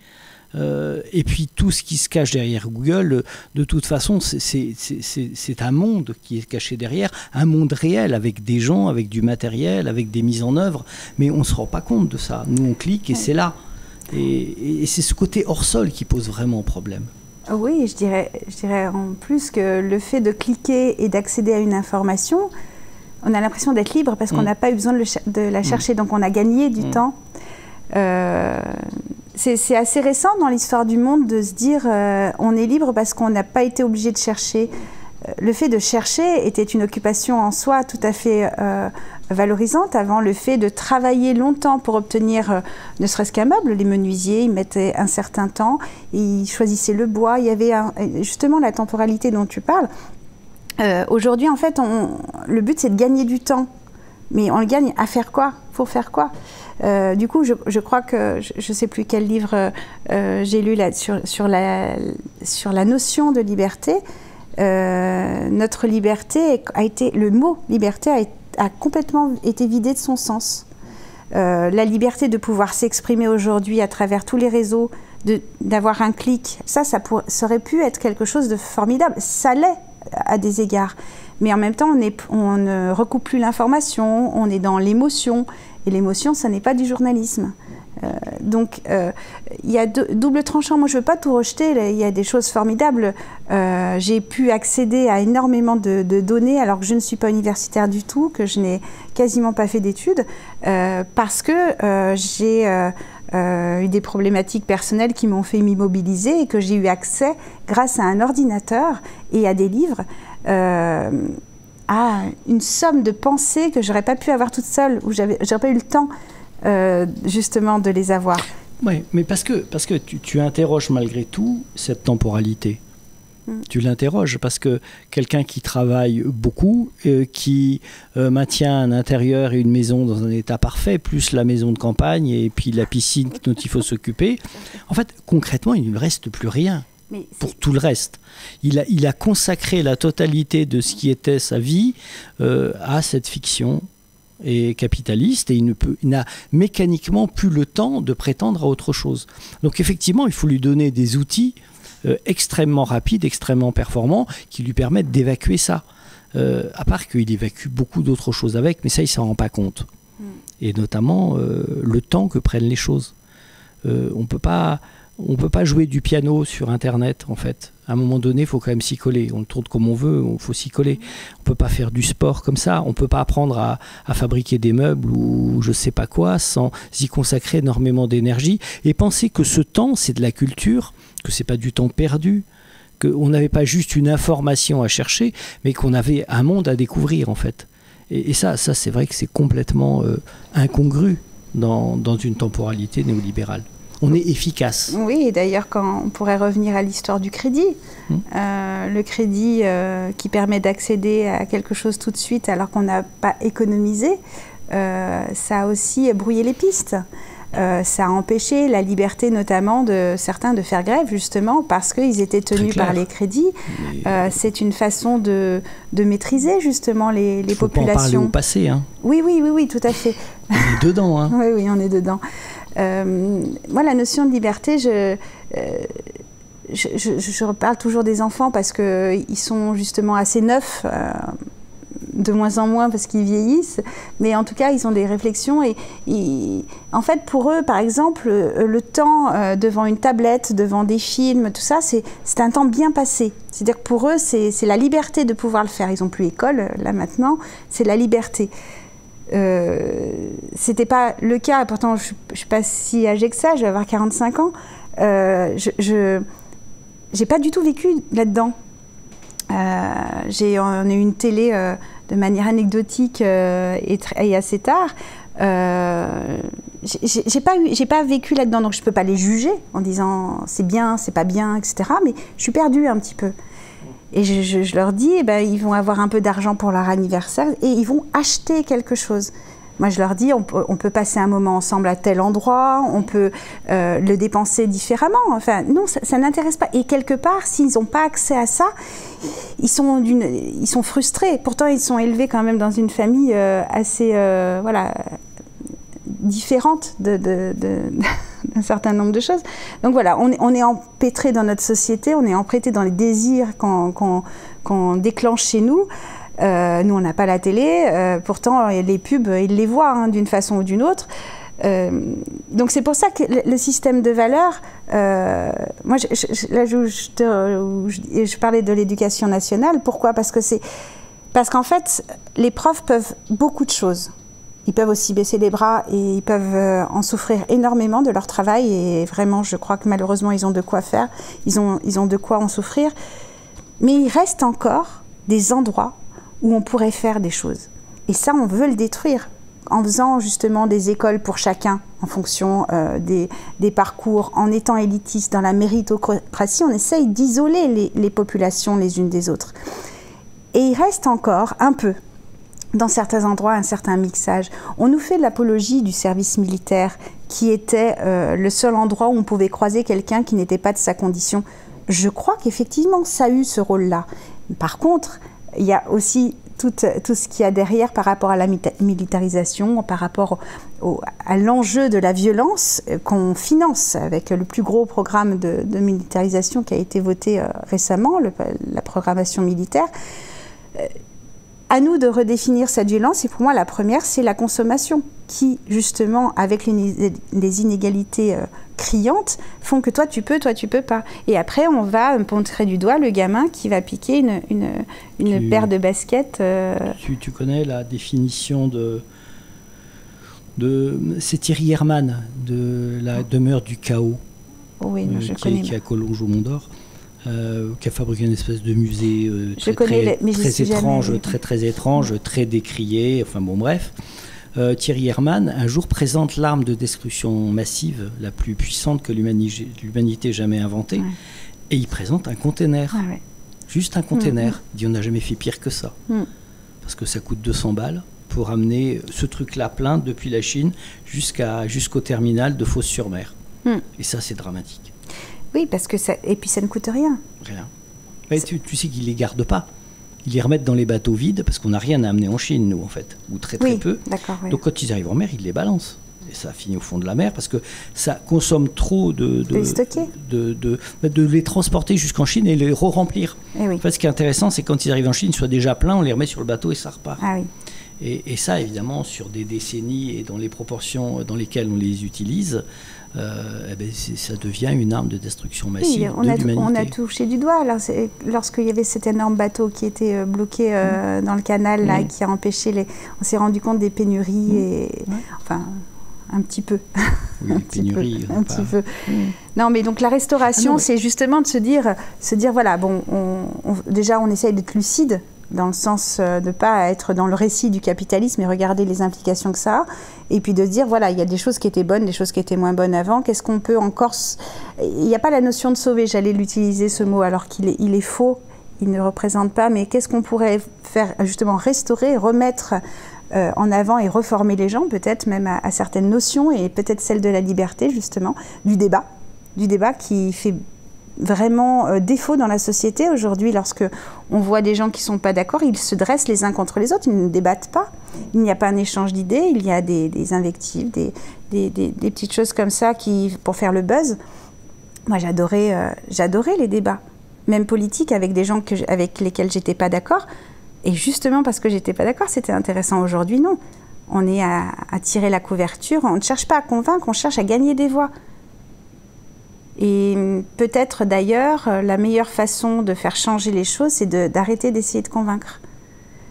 Et puis tout ce qui se cache derrière Google, de toute façon, c'est un monde qui est caché derrière, un monde réel avec des gens, avec du matériel, avec des mises en œuvre, mais on ne se rend pas compte de ça. Nous, on clique et c'est là. Et c'est ce côté hors sol qui pose vraiment problème. Oui, je dirais en plus que le fait de cliquer et d'accéder à une information, on a l'impression d'être libre parce qu'on n'a pas eu besoin de la chercher, donc on a gagné du temps. C'est assez récent dans l'histoire du monde de se dire on est libre parce qu'on n'a pas été obligé de chercher. Le fait de chercher était une occupation en soi tout à fait valorisante. Avant, le fait de travailler longtemps pour obtenir ne serait-ce qu'un meuble, les menuisiers, ils mettaient un certain temps, ils choisissaient le bois, il y avait justement la temporalité dont tu parles. Aujourd'hui, en fait, le but c'est de gagner du temps. Mais on le gagne à faire quoi? Pour faire quoi? Du coup, je crois que, je ne sais plus quel livre j'ai lu là, sur la notion de liberté. Notre liberté le mot liberté a complètement été vidé de son sens. La liberté de pouvoir s'exprimer aujourd'hui à travers tous les réseaux, d'avoir un clic, ça aurait pu être quelque chose de formidable. Ça l'est à des égards. Mais en même temps, on ne recoupe plus l'information, on est dans l'émotion. Et l'émotion, ça n'est pas du journalisme. Donc, il y a double tranchant. Moi, je ne veux pas tout rejeter. Il y a des choses formidables. J'ai pu accéder à énormément de données, alors que je ne suis pas universitaire du tout, que je n'ai quasiment pas fait d'études, parce que j'ai eu des problématiques personnelles qui m'ont fait m'immobiliser et que j'ai eu accès, grâce à un ordinateur et à des livres, à une somme de pensées que j'aurais pas pu avoir toute seule, où j'aurais pas eu le temps justement de les avoir. Oui, mais parce que tu interroges malgré tout cette temporalité. Tu l'interroges parce que quelqu'un qui travaille beaucoup, qui maintient un intérieur et une maison dans un état parfait, plus la maison de campagne et puis la piscine dont il faut s'occuper, en fait, concrètement, il ne lui reste plus rien. Pour tout le reste. Il a consacré la totalité de ce qui était sa vie à cette fiction et capitaliste, et il n'a mécaniquement plus le temps de prétendre à autre chose. Donc effectivement, il faut lui donner des outils extrêmement rapides, extrêmement performants, qui lui permettent d'évacuer ça. À part qu'il évacue beaucoup d'autres choses avec, mais ça, il ne s'en rend pas compte. Et notamment le temps que prennent les choses. On ne peut pas jouer du piano sur Internet, en fait. À un moment donné, il faut quand même s'y coller. On le tourne comme on veut, il faut s'y coller. On ne peut pas faire du sport comme ça. On ne peut pas apprendre à fabriquer des meubles ou je ne sais pas quoi sans y consacrer énormément d'énergie. Et penser que ce temps, c'est de la culture, que ce n'est pas du temps perdu, qu'on n'avait pas juste une information à chercher, mais qu'on avait un monde à découvrir, en fait. Et ça c'est vrai que c'est complètement incongru dans une temporalité néolibérale. On est efficace. Oui, et d'ailleurs, quand on pourrait revenir à l'histoire du crédit, le crédit qui permet d'accéder à quelque chose tout de suite alors qu'on n'a pas économisé, ça a aussi brouillé les pistes. ça a empêché la liberté notamment de certains de faire grève, justement, parce qu'ils étaient tenus par les crédits. C'est une façon de maîtriser justement les populations. Faut pas en parler au passé, hein. Oui, tout à fait. On est dedans, hein. Oui, on est dedans. Moi, la notion de liberté, je reparle toujours des enfants parce qu'ils sont justement assez neufs, de moins en moins parce qu'ils vieillissent, mais en tout cas, ils ont des réflexions et en fait, pour eux, par exemple, le temps devant une tablette, devant des films, tout ça, c'est un temps bien passé. C'est-à-dire que pour eux, c'est la liberté de pouvoir le faire. Ils n'ont plus école, là maintenant, c'est la liberté. C'était pas le cas, pourtant je suis pas si âgée que ça, je vais avoir 45 ans. J'ai pas du tout vécu là-dedans. On a eu une télé de manière anecdotique et assez tard. J'ai pas vécu là-dedans, donc je peux pas les juger en disant c'est bien, c'est pas bien, etc. Mais je suis perdue un petit peu. Et je leur dis, eh ben, ils vont avoir un peu d'argent pour leur anniversaire et ils vont acheter quelque chose. Moi, je leur dis, on peut passer un moment ensemble à tel endroit, on peut le dépenser différemment. Enfin, non, ça n'intéresse pas. Et quelque part, s'ils n'ont pas accès à ça, ils sont frustrés. Pourtant, ils sont élevés quand même dans une famille assez différente d'un certain nombre de choses. Donc voilà, on est empêtré dans notre société, on est empêtré dans les désirs qu'on déclenche chez nous. Nous, on n'a pas la télé, pourtant les pubs, ils les voient d'une façon ou d'une autre. Donc c'est pour ça que le système de valeurs, moi je parlais de l'éducation nationale, pourquoi? Parce qu'en fait, les profs peuvent beaucoup de choses. Ils peuvent aussi baisser les bras et ils peuvent en souffrir énormément de leur travail et vraiment, je crois que malheureusement, ils ont de quoi faire, ils ont de quoi en souffrir. Mais il reste encore des endroits où on pourrait faire des choses. Et ça, on veut le détruire en faisant justement des écoles pour chacun en fonction des parcours, en étant élitiste dans la méritocratie, on essaye d'isoler les populations les unes des autres. Et il reste encore un peu dans certains endroits, un certain mixage. On nous fait l'apologie du service militaire, qui était le seul endroit où on pouvait croiser quelqu'un qui n'était pas de sa condition. Je crois qu'effectivement, ça a eu ce rôle-là. Par contre, il y a aussi tout ce qu'il y a derrière par rapport à la militarisation, par rapport à l'enjeu de la violence qu'on finance avec le plus gros programme de militarisation qui a été voté récemment, la programmation militaire. À nous de redéfinir cette violence, et pour moi la première c'est la consommation qui justement avec les inégalités criantes font que toi tu peux pas. Et après on va montrer du doigt le gamin qui va piquer une paire de baskets. Tu connais la définition c'est Thierry Hermann de la demeure du chaos, oui, non, je connais qui est à Collonges au Mont d'Or. Qui a fabriqué une espèce de musée très étrange, très décrié, enfin bon bref. Thierry Hermann, un jour, présente l'arme de destruction massive la plus puissante que l'humanité ait jamais inventée, et il présente un container, juste un container. Il dit on n'a jamais fait pire que ça, parce que ça coûte 200 balles pour amener ce truc-là plein depuis la Chine jusqu'au terminal de Fos-sur-Mer. Et ça, c'est dramatique. Oui, parce que et puis ça ne coûte rien. Rien. Mais tu sais qu'ils ne les gardent pas. Ils les remettent dans les bateaux vides parce qu'on n'a rien à amener en Chine, nous, en fait. Ou très peu. Oui. Donc quand ils arrivent en mer, ils les balancent. Et ça finit au fond de la mer parce que ça consomme trop de les transporter jusqu'en Chine et les re-remplir. En fait, ce qui est intéressant, c'est quand ils arrivent en Chine, ils soient déjà pleins, on les remet sur le bateau et ça repart. Ah oui. Et ça, évidemment, sur des décennies et dans les proportions dans lesquelles on les utilise, ça devient une arme de destruction massive de l'humanité. On a touché du doigt. Lorsqu'il y avait cet énorme bateau qui était bloqué dans le canal, là, qui a empêché on s'est rendu compte des pénuries, enfin, un petit peu. Oui, pénuries. Un petit peu. Non, mais donc la restauration, c'est justement de se dire voilà, bon, déjà, on essaye d'être lucide, dans le sens de ne pas être dans le récit du capitalisme et regarder les implications que ça a, et puis de se dire, voilà, il y a des choses qui étaient bonnes, des choses qui étaient moins bonnes avant, qu'est-ce qu'on peut encore... Il n'y a pas la notion de sauver, j'allais l'utiliser ce mot, alors qu'il est faux, il ne représente pas, mais qu'est-ce qu'on pourrait faire, justement, restaurer, remettre en avant et reformer les gens, peut-être même à certaines notions, et peut-être celle de la liberté, justement, du débat qui fait vraiment défaut dans la société aujourd'hui. Lorsque on voit des gens qui ne sont pas d'accord, ils se dressent les uns contre les autres, ils ne débattent pas, il n'y a pas un échange d'idées, il y a des invectives, des petites choses comme ça pour faire le buzz. Moi, j'adorais les débats, même politiques, avec des gens avec lesquels j'étais pas d'accord. Et justement parce que j'étais pas d'accord, c'était intéressant. Aujourd'hui, non. On est à tirer la couverture. On ne cherche pas à convaincre, on cherche à gagner des voix. Et peut-être d'ailleurs, la meilleure façon de faire changer les choses, c'est d'arrêter d'essayer de convaincre.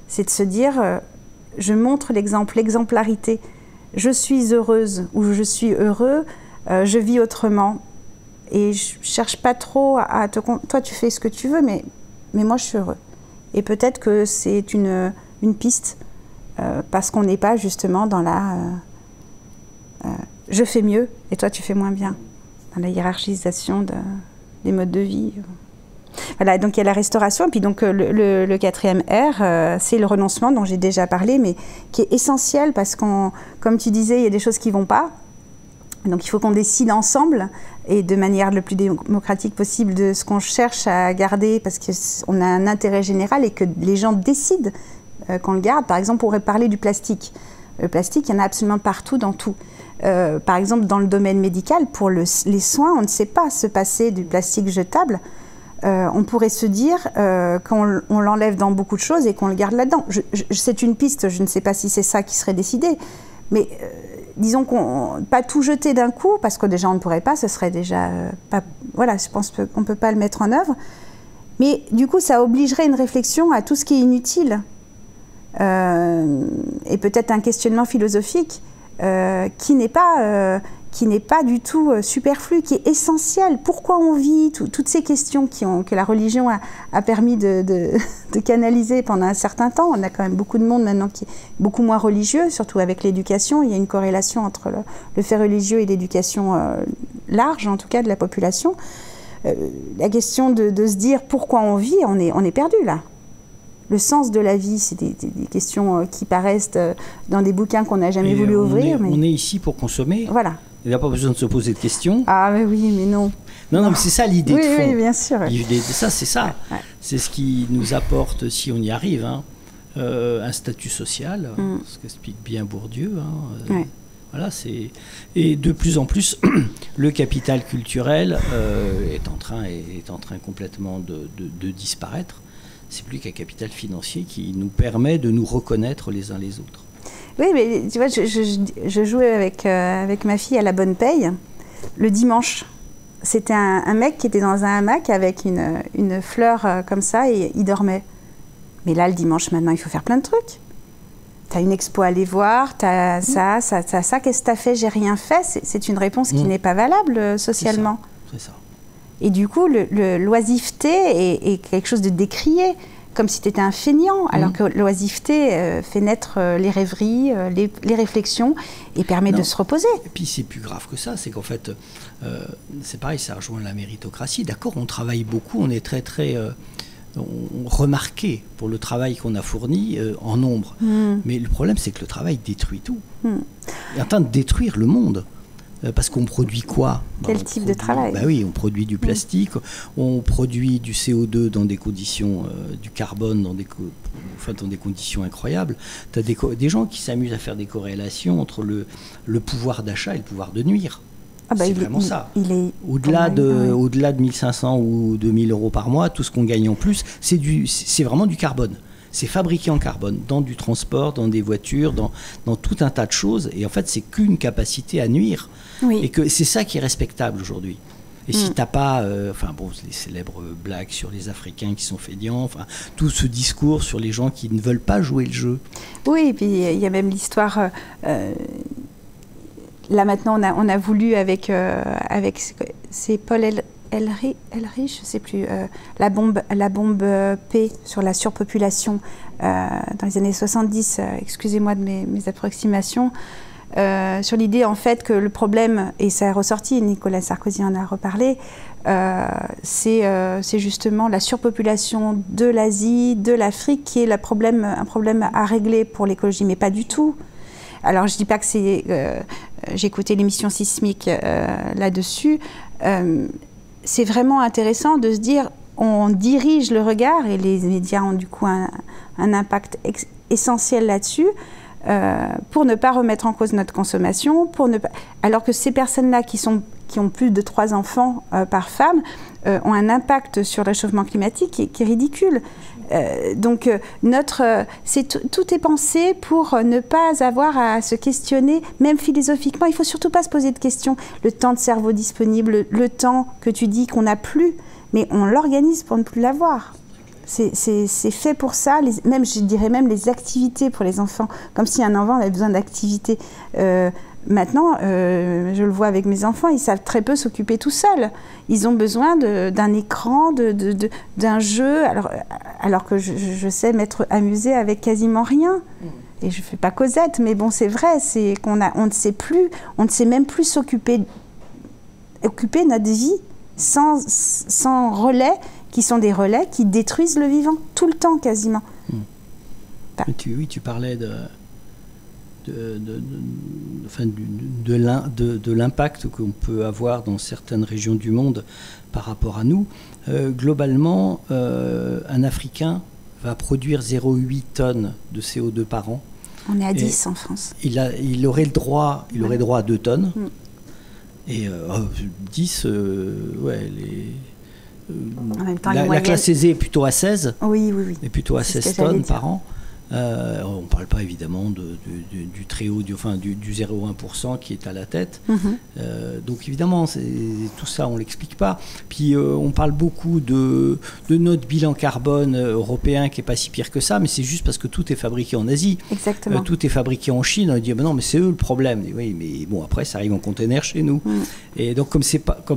C'est de se dire, je montre l'exemple, l'exemplarité. Je suis heureuse ou je suis heureux, je vis autrement. Et je ne cherche pas trop à te... Toi, tu fais ce que tu veux, mais moi, je suis heureux. Et peut-être que c'est une piste, parce qu'on n'est pas justement dans la... je fais mieux, et toi, tu fais moins bien. Dans la hiérarchisation des modes de vie. Voilà, donc il y a la restauration, et puis donc le quatrième R, c'est le renoncement dont j'ai déjà parlé, mais qui est essentiel parce comme tu disais, il y a des choses qui ne vont pas. Donc il faut qu'on décide ensemble et de manière le plus démocratique possible de ce qu'on cherche à garder parce qu'on a un intérêt général et que les gens décident qu'on le garde. Par exemple, on pourrait parler du plastique. Le plastique, il y en a absolument partout, dans tout. Par exemple, dans le domaine médical, pour les soins, on ne sait pas se passer du plastique jetable. On pourrait se dire qu'on l'enlève dans beaucoup de choses et qu'on le garde là-dedans. C'est une piste, je ne sais pas si c'est ça qui serait décidé, mais disons pas tout jeter d'un coup, parce que déjà on ne pourrait pas, ce serait déjà pas... Voilà, je pense qu'on ne peut pas le mettre en œuvre. Mais du coup, ça obligerait une réflexion à tout ce qui est inutile. Et peut-être un questionnement philosophique qui n'est pas du tout superflu, qui est essentiel. Pourquoi on vit, toutes ces questions que la religion a permis de canaliser pendant un certain temps. On a quand même beaucoup de monde maintenant qui est beaucoup moins religieux, surtout avec l'éducation. Il y a une corrélation entre le fait religieux et l'éducation large, en tout cas, de la population. La question de se dire pourquoi on vit, on est perdu là. Le sens de la vie, c'est des questions qui paraissent dans des bouquins qu'on n'a jamais voulu ouvrir. On est ici pour consommer. Voilà. Il n'y a pas besoin de se poser de questions. Ah, mais oui, mais non. Non, mais c'est ça l'idée de fond. Oui, bien sûr. L'idée de ça, c'est ça. Ouais. C'est ce qui nous apporte, si on y arrive, un statut social, ce qu'explique bien Bourdieu. Ouais. Voilà, et de plus en plus, le capital culturel est en train complètement de disparaître. C'est plus qu'un capital financier qui nous permet de nous reconnaître les uns les autres. Oui, mais tu vois, je jouais avec ma fille à la bonne paye le dimanche. C'était un mec qui était dans un hamac avec une fleur comme ça et il dormait. Mais là, le dimanche, maintenant, il faut faire plein de trucs. Tu as une expo à aller voir, tu as ça, qu'est-ce que tu as fait? J'ai rien fait. C'est une réponse qui n'est pas valable socialement. C'est ça. Et du coup, l'oisiveté est quelque chose de décrié, comme si tu étais un feignant, alors que l'oisiveté fait naître les rêveries, les réflexions, et permet de se reposer. Et puis c'est plus grave que ça, c'est qu'en fait, c'est pareil, ça rejoint la méritocratie. D'accord, on travaille beaucoup, on est très remarqué pour le travail qu'on a fourni en nombre. Mais le problème, c'est que le travail détruit tout. Il est en train de détruire le monde. Parce qu'on produit quoi? Quel type de travail? Oui, on produit du plastique, on produit du CO2 dans des conditions, du carbone dans des conditions incroyables. Tu as des gens qui s'amusent à faire des corrélations entre le pouvoir d'achat et le pouvoir de nuire. C'est vraiment ça. Au-delà de 1500 ou 2000 euros par mois, tout ce qu'on gagne en plus, c'est vraiment du carbone. C'est fabriqué en carbone, dans du transport, dans des voitures, dans tout un tas de choses. Et en fait, c'est qu'une capacité à nuire. Oui. Et que c'est ça qui est respectable aujourd'hui. Et si t'as pas... les célèbres blagues sur les Africains qui sont feignants, tout ce discours sur les gens qui ne veulent pas jouer le jeu. Oui, et puis il y a même l'histoire... là, maintenant, on a voulu avec c'est Paul Ehrlich, je ne sais plus, la bombe P sur la surpopulation dans les années 70, excusez-moi de mes approximations, sur l'idée en fait que le problème, et ça a ressorti, Nicolas Sarkozy en a reparlé, c'est justement la surpopulation de l'Asie, de l'Afrique qui est un problème à régler pour l'écologie, mais pas du tout. Alors je ne dis pas que c'est... j'ai écouté l'émission Sismique là-dessus. C'est vraiment intéressant de se dire, on dirige le regard, et les médias ont du coup un impact essentiel là-dessus, pour ne pas remettre en cause notre consommation, alors que ces personnes-là qui ont plus de 3 enfants par femme ont un impact sur le réchauffement climatique qui est ridicule. Donc tout est pensé pour ne pas avoir à se questionner, même philosophiquement. Il ne faut surtout pas se poser de questions. Le temps de cerveau disponible, le temps que tu dis qu'on n'a plus, mais on l'organise pour ne plus l'avoir. C'est fait pour ça, je dirais même les activités pour les enfants, comme si un enfant avait besoin d'activités. Maintenant, je le vois avec mes enfants, ils savent très peu s'occuper tout seuls. Ils ont besoin d'un écran, d'un jeu, alors que je sais m'être amusée avec quasiment rien. Et je ne fais pas Cosette, mais bon, c'est vrai, c'est qu'on ne sait même plus s'occuper notre vie sans relais, qui sont des relais qui détruisent le vivant, tout le temps quasiment. Enfin. Tu parlais de l'impact qu'on peut avoir dans certaines régions du monde par rapport à nous. Globalement, un Africain va produire 0,8 tonnes de CO2 par an. On est à 10 en France. Il aurait droit à 2 tonnes. Et 10, en même temps, la classe aisée est plutôt à 16. Oui. Et plutôt à 16 tonnes par an. On ne parle pas évidemment du très haut, du 0,1% qui est à la tête. Donc évidemment, tout ça, on ne l'explique pas. Puis on parle beaucoup de notre bilan carbone européen qui n'est pas si pire que ça, mais c'est juste parce que tout est fabriqué en Asie. Exactement. Tout est fabriqué en Chine. On dit, non, mais c'est eux le problème. Et oui, mais bon, après, ça arrive en container chez nous. Et donc, comme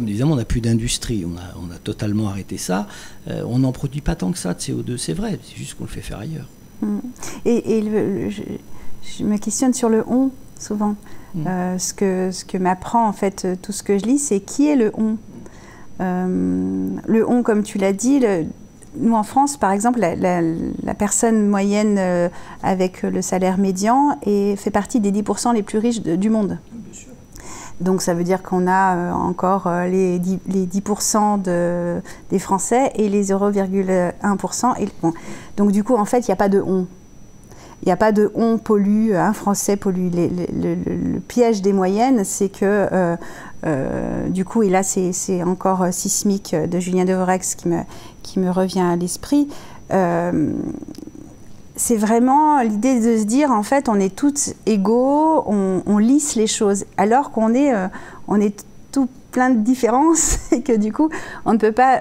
évidemment, on n'a plus d'industrie, on a totalement arrêté ça, on n'en produit pas tant que ça de CO2, c'est vrai, c'est juste qu'on le fait faire ailleurs. Et je me questionne sur le on souvent. Ce que m'apprend en fait tout ce que je lis, c'est qui est le on. Le on, comme tu l'as dit, nous en France par exemple, la personne moyenne avec le salaire médian fait partie des 10% les plus riches du monde. Donc ça veut dire qu'on a encore les 10% des Français et les 0,1%. Bon. Donc du coup, en fait, il n'y a pas de on. Il n'y a pas de on pollue, un Français pollue. Le piège des moyennes, c'est que, du coup, et là c'est encore Sismique de Julien Devorex qui me revient à l'esprit, c'est vraiment l'idée de se dire, en fait, on est tous égaux, on lisse les choses, alors qu'on est tout plein de différences et que du coup, on ne peut pas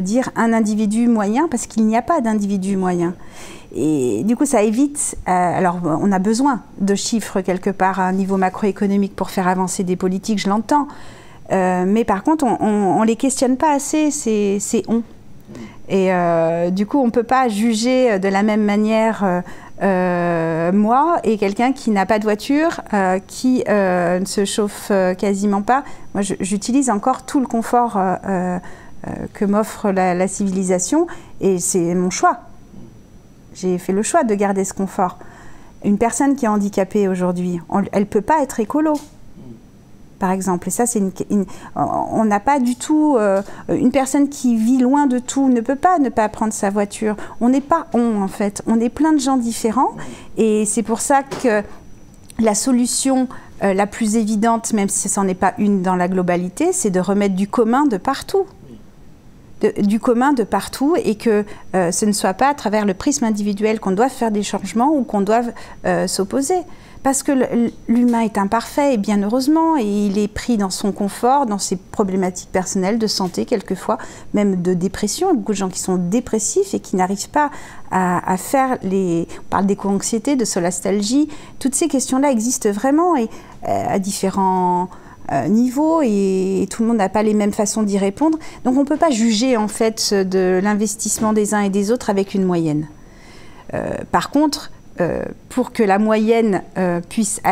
dire un individu moyen, parce qu'il n'y a pas d'individu moyen. Et du coup, ça évite... alors, on a besoin de chiffres quelque part à un niveau macroéconomique pour faire avancer des politiques, je l'entends. Mais par contre, on ne les questionne pas assez, c'est on. Et du coup, on ne peut pas juger de la même manière moi et quelqu'un qui n'a pas de voiture, qui ne se chauffe quasiment pas. Moi, j'utilise encore tout le confort que m'offre la civilisation, et c'est mon choix. J'ai fait le choix de garder ce confort. Une personne qui est handicapée aujourd'hui, elle ne peut pas être écolo. Par exemple, et ça, on n'a pas du tout... une personne qui vit loin de tout ne peut pas ne pas prendre sa voiture. On n'est pas en fait. On est plein de gens différents. Et c'est pour ça que la solution la plus évidente, même si ce n'en est pas une dans la globalité, c'est de remettre du commun de partout. Du commun de partout, et que ce ne soit pas à travers le prisme individuel qu'on doit faire des changements ou qu'on doit s'opposer. Parce que l'humain est imparfait, et bien heureusement, et il est pris dans son confort, dans ses problématiques personnelles de santé quelquefois, même de dépression. Il y a beaucoup de gens qui sont dépressifs et qui n'arrivent pas à faire on parle d'éco-anxiété, de solastalgie. Toutes ces questions-là existent vraiment, et à différents niveau, et tout le monde n'a pas les mêmes façons d'y répondre. Donc on ne peut pas juger en fait de l'investissement des uns et des autres avec une moyenne. Par contre, pour que la moyenne puisse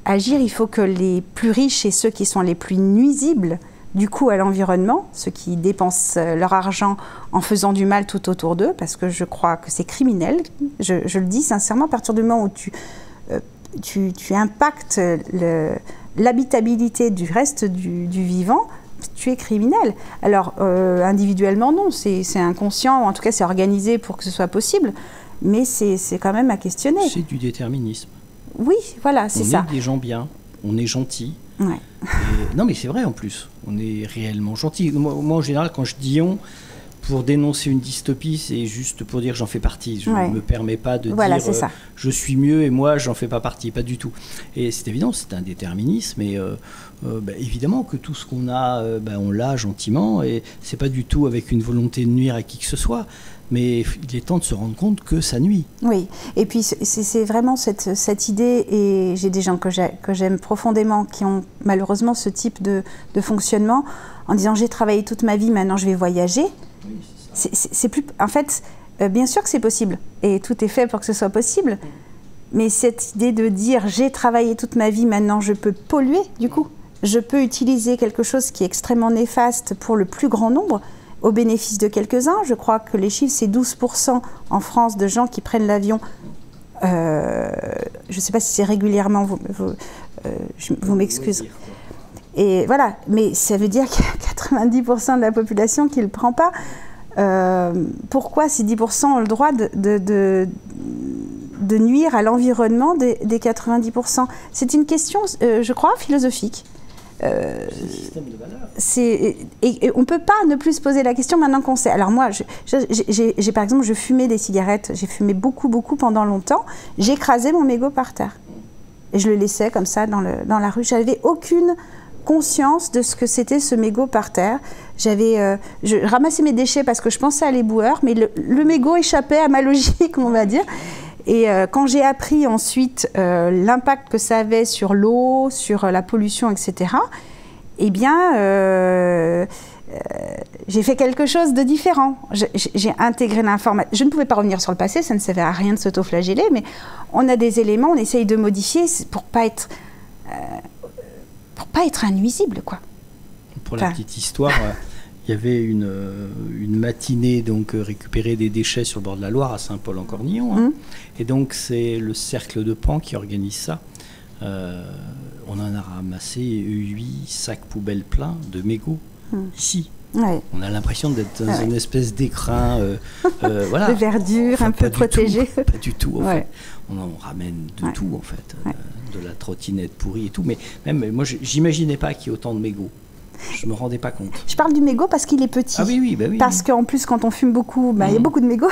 agir, il faut que les plus riches et ceux qui sont les plus nuisibles du coup à l'environnement, ceux qui dépensent leur argent en faisant du mal tout autour d'eux, parce que je crois que c'est criminel, je le dis sincèrement, à partir du moment où tu impactes l'habitabilité du reste du vivant, tu es criminel. Alors, individuellement, non, c'est inconscient, ou en tout cas c'est organisé pour que ce soit possible, mais c'est quand même à questionner. C'est du déterminisme. Oui, voilà, c'est ça. On est des gens bien, on est gentils. Ouais. Non, mais c'est vrai en plus, on est réellement gentils. Moi, en général, quand je dis on, pour dénoncer une dystopie, c'est juste pour dire j'en fais partie. Je ne me permets pas de dire je suis mieux et moi, j'en fais pas partie, pas du tout. Et c'est évident, c'est un déterminisme. Et évidemment que tout ce qu'on a, on l'a gentiment. Et c'est pas du tout avec une volonté de nuire à qui que ce soit. Mais il est temps de se rendre compte que ça nuit. Oui, et puis c'est vraiment cette idée, et j'ai des gens que j'aime profondément qui ont malheureusement ce type de fonctionnement, en disant j'ai travaillé toute ma vie, maintenant je vais voyager. Oui, c'est plus, en fait, bien sûr que c'est possible, et tout est fait pour que ce soit possible, mais cette idée de dire j'ai travaillé toute ma vie, maintenant je peux polluer, du coup, je peux utiliser quelque chose qui est extrêmement néfaste pour le plus grand nombre, au bénéfice de quelques-uns. Je crois que les chiffres, c'est 12% en France de gens qui prennent l'avion. Je ne sais pas si c'est régulièrement, vous m'excusez. Et voilà, mais ça veut dire qu'il y a 90% de la population qui ne le prend pas. Pourquoi ces 10% ont le droit de nuire à l'environnement des 90%? C'est une question, je crois, philosophique. Système de valeurs. Et on ne peut pas ne plus se poser la question maintenant qu'on sait. Alors moi, par exemple, je fumais des cigarettes, j'ai fumé beaucoup pendant longtemps, j'écrasais mon mégot par terre. Et je le laissais comme ça dans la rue. Je n'avais aucune conscience de ce que c'était ce mégot par terre. Je ramassais mes déchets parce que je pensais à l'éboueur, mais le mégot échappait à ma logique, on va dire. Et quand j'ai appris ensuite l'impact que ça avait sur l'eau, sur la pollution, etc., eh bien, j'ai fait quelque chose de différent. J'ai intégré l'information. Je ne pouvais pas revenir sur le passé, ça ne servait à rien de s'autoflageller, mais on a des éléments, on essaye de modifier pour pas être innuisible, quoi. Pour la petite histoire... Il y avait une matinée donc récupérer des déchets sur le bord de la Loire à Saint-Paul-en-Cornillon. Hein. Et donc c'est le cercle de Pan qui organise ça. On en a ramassé 8 sacs poubelles pleins de mégots ici. Ouais. On a l'impression d'être dans une espèce d'écrin voilà. de verdure, un peu protégé. Pas du tout. En fait. On ramène de tout en fait, de la trottinette pourrie et tout. Mais même moi, j'imaginais pas qu'il y ait autant de mégots. Je ne me rendais pas compte. Je parle du mégot parce qu'il est petit. Ah oui. Parce qu'en plus, quand on fume beaucoup, il y a beaucoup de mégots.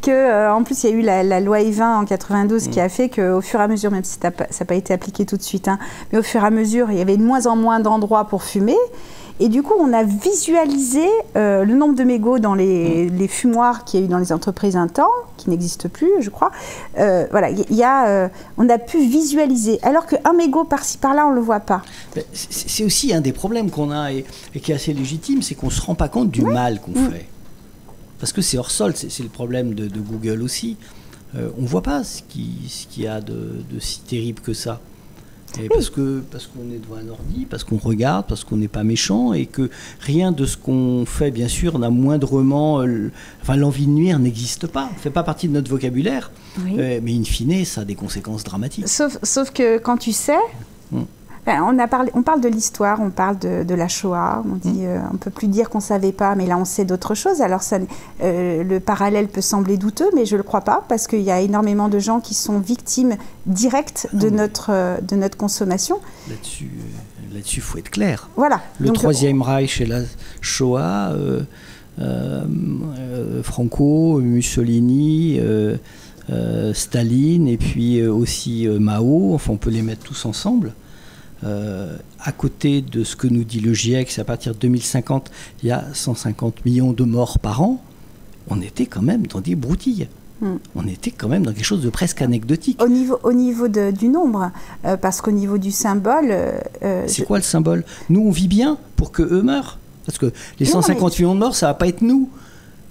En plus, il y a eu la loi E20 en 92 qui a fait qu'au fur et à mesure, même si ça n'a pas été appliqué tout de suite, mais au fur et à mesure, il y avait de moins en moins d'endroits pour fumer. Et du coup, on a visualisé le nombre de mégots dans les fumoirs qu'il y a eu dans les entreprises un temps, qui n'existent plus, je crois. Voilà, on a pu visualiser. Alors qu'un mégot par-ci, par-là, on ne le voit pas. C'est aussi un des problèmes qu'on a et qui est assez légitime, c'est qu'on ne se rend pas compte du mal qu'on fait. Parce que c'est hors sol, c'est le problème de Google aussi. On ne voit pas ce qu'il y a de si terrible que ça. Et parce qu'on est devant un ordi, parce qu'on regarde, parce qu'on n'est pas méchant et que rien de ce qu'on fait, bien sûr, n'a moindrement... l'envie de nuire n'existe pas, ne fait pas partie de notre vocabulaire. Mais in fine, ça a des conséquences dramatiques. Sauf que quand tu sais... on parle de l'histoire, on parle de la Shoah, on dit on ne peut plus dire qu'on ne savait pas, mais là on sait d'autres choses. Alors le parallèle peut sembler douteux, mais je ne le crois pas, parce qu'il y a énormément de gens qui sont victimes directes de notre consommation. Là-dessus, il faut être clair. Voilà. Le Troisième Reich et la Shoah, Franco, Mussolini... Staline et puis aussi Mao, enfin on peut les mettre tous ensemble. À côté de ce que nous dit le GIEC, c'est à partir de 2050, il y a 150 millions de morts par an. On était quand même dans des broutilles. On était quand même dans quelque chose de presque anecdotique. Au niveau du nombre, parce qu'au niveau du symbole... c'est quoi le symbole? Nous, on vit bien pour qu'eux meurent. Parce que les 150 millions de morts, ça ne va pas être nous.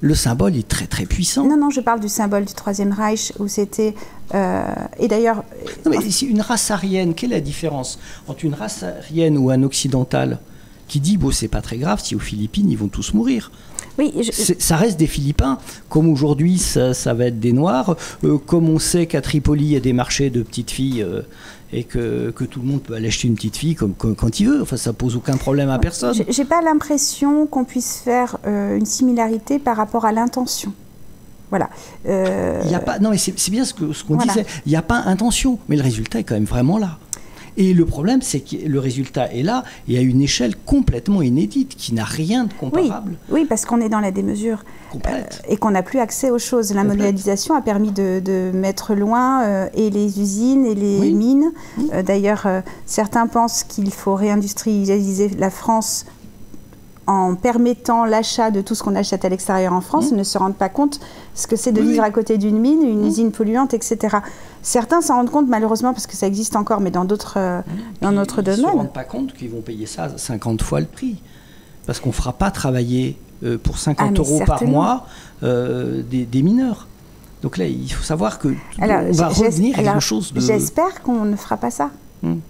Le symbole est très très puissant. Non, je parle du symbole du Troisième Reich, où c'était... et d'ailleurs... Non, mais une race aryenne, quelle est la différence entre une race aryenne ou un occidental qui dit, bon, c'est pas très grave, si aux Philippines, ils vont tous mourir. Oui, ça reste des Philippins, comme aujourd'hui, ça va être des Noirs, comme on sait qu'à Tripoli, il y a des marchés de petites filles... et que tout le monde peut aller acheter une petite fille quand il veut. Enfin, ça pose aucun problème à personne. J'ai pas l'impression qu'on puisse faire une similarité par rapport à l'intention. Voilà. Il y a pas, non, mais c'est bien ce qu'on disait. Il n'y a pas intention, mais le résultat est quand même vraiment là. Et le problème, c'est que le résultat est là et à une échelle complètement inédite, qui n'a rien de comparable. Oui, parce qu'on est dans la démesure et qu'on n'a plus accès aux choses. La mondialisation a permis de mettre loin et les usines et les mines. D'ailleurs, certains pensent qu'il faut réindustrialiser la France en permettant l'achat de tout ce qu'on achète à l'extérieur en France, ne se rendent pas compte ce que c'est de vivre à côté d'une mine, une usine polluante, etc. Certains s'en rendent compte, malheureusement, parce que ça existe encore, mais dans d'autres domaines. Ils ne se rendent pas compte qu'ils vont payer ça 50 fois le prix. Parce qu'on ne fera pas travailler pour 50 euros par mois des mineurs. Donc là, il faut savoir qu'on va revenir à quelque chose de... J'espère qu'on ne fera pas ça.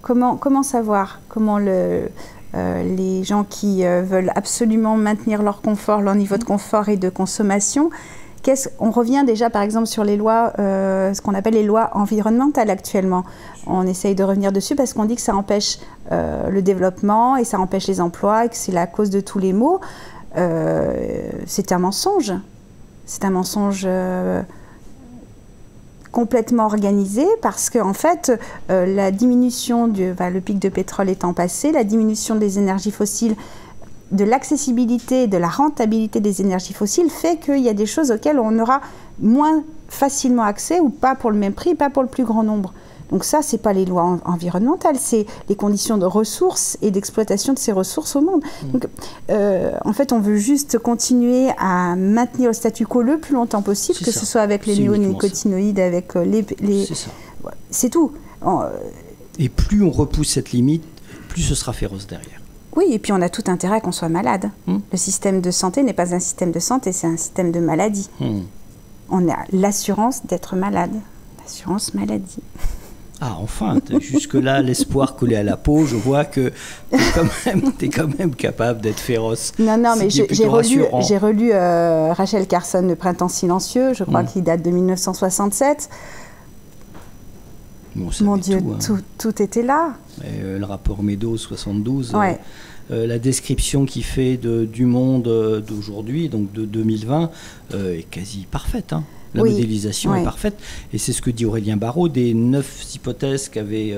Comment savoir comment les gens qui veulent absolument maintenir leur confort, leur niveau de confort et de consommation, on revient déjà par exemple sur les lois, ce qu'on appelle les lois environnementales actuellement. On essaye de revenir dessus parce qu'on dit que ça empêche le développement et ça empêche les emplois et que c'est la cause de tous les maux. C'est un mensonge. C'est un mensonge complètement organisé parce qu'en fait, la diminution le pic de pétrole étant passé, la diminution des énergies fossiles, de l'accessibilité et de la rentabilité des énergies fossiles fait qu'il y a des choses auxquelles on aura moins facilement accès ou pas pour le même prix, pas pour le plus grand nombre. Donc ça, c'est pas les lois environnementales, c'est les conditions de ressources et d'exploitation de ces ressources au monde. Donc, en fait, on veut juste continuer à maintenir le statu quo le plus longtemps possible, que ce soit avec les néonicotinoïdes, avec les... C'est tout. Et plus on repousse cette limite, plus ce sera féroce derrière. Oui, et puis on a tout intérêt à qu'on soit malade. Le système de santé n'est pas un système de santé, c'est un système de maladie. On a l'assurance d'être malade. L'assurance maladie. Ah, enfin, jusque-là, l'espoir collé à la peau, je vois que t'es quand même capable d'être féroce. Non, mais j'ai relu Rachel Carson, Le Printemps silencieux, je crois qu'il date de 1967. Mon Dieu, tout était là. Le rapport Meadows 72, la description qu'il fait du monde d'aujourd'hui, donc de 2020, est quasi parfaite. La modélisation est parfaite. Et c'est ce que dit Aurélien Barraud, des 9 hypothèses qu'avait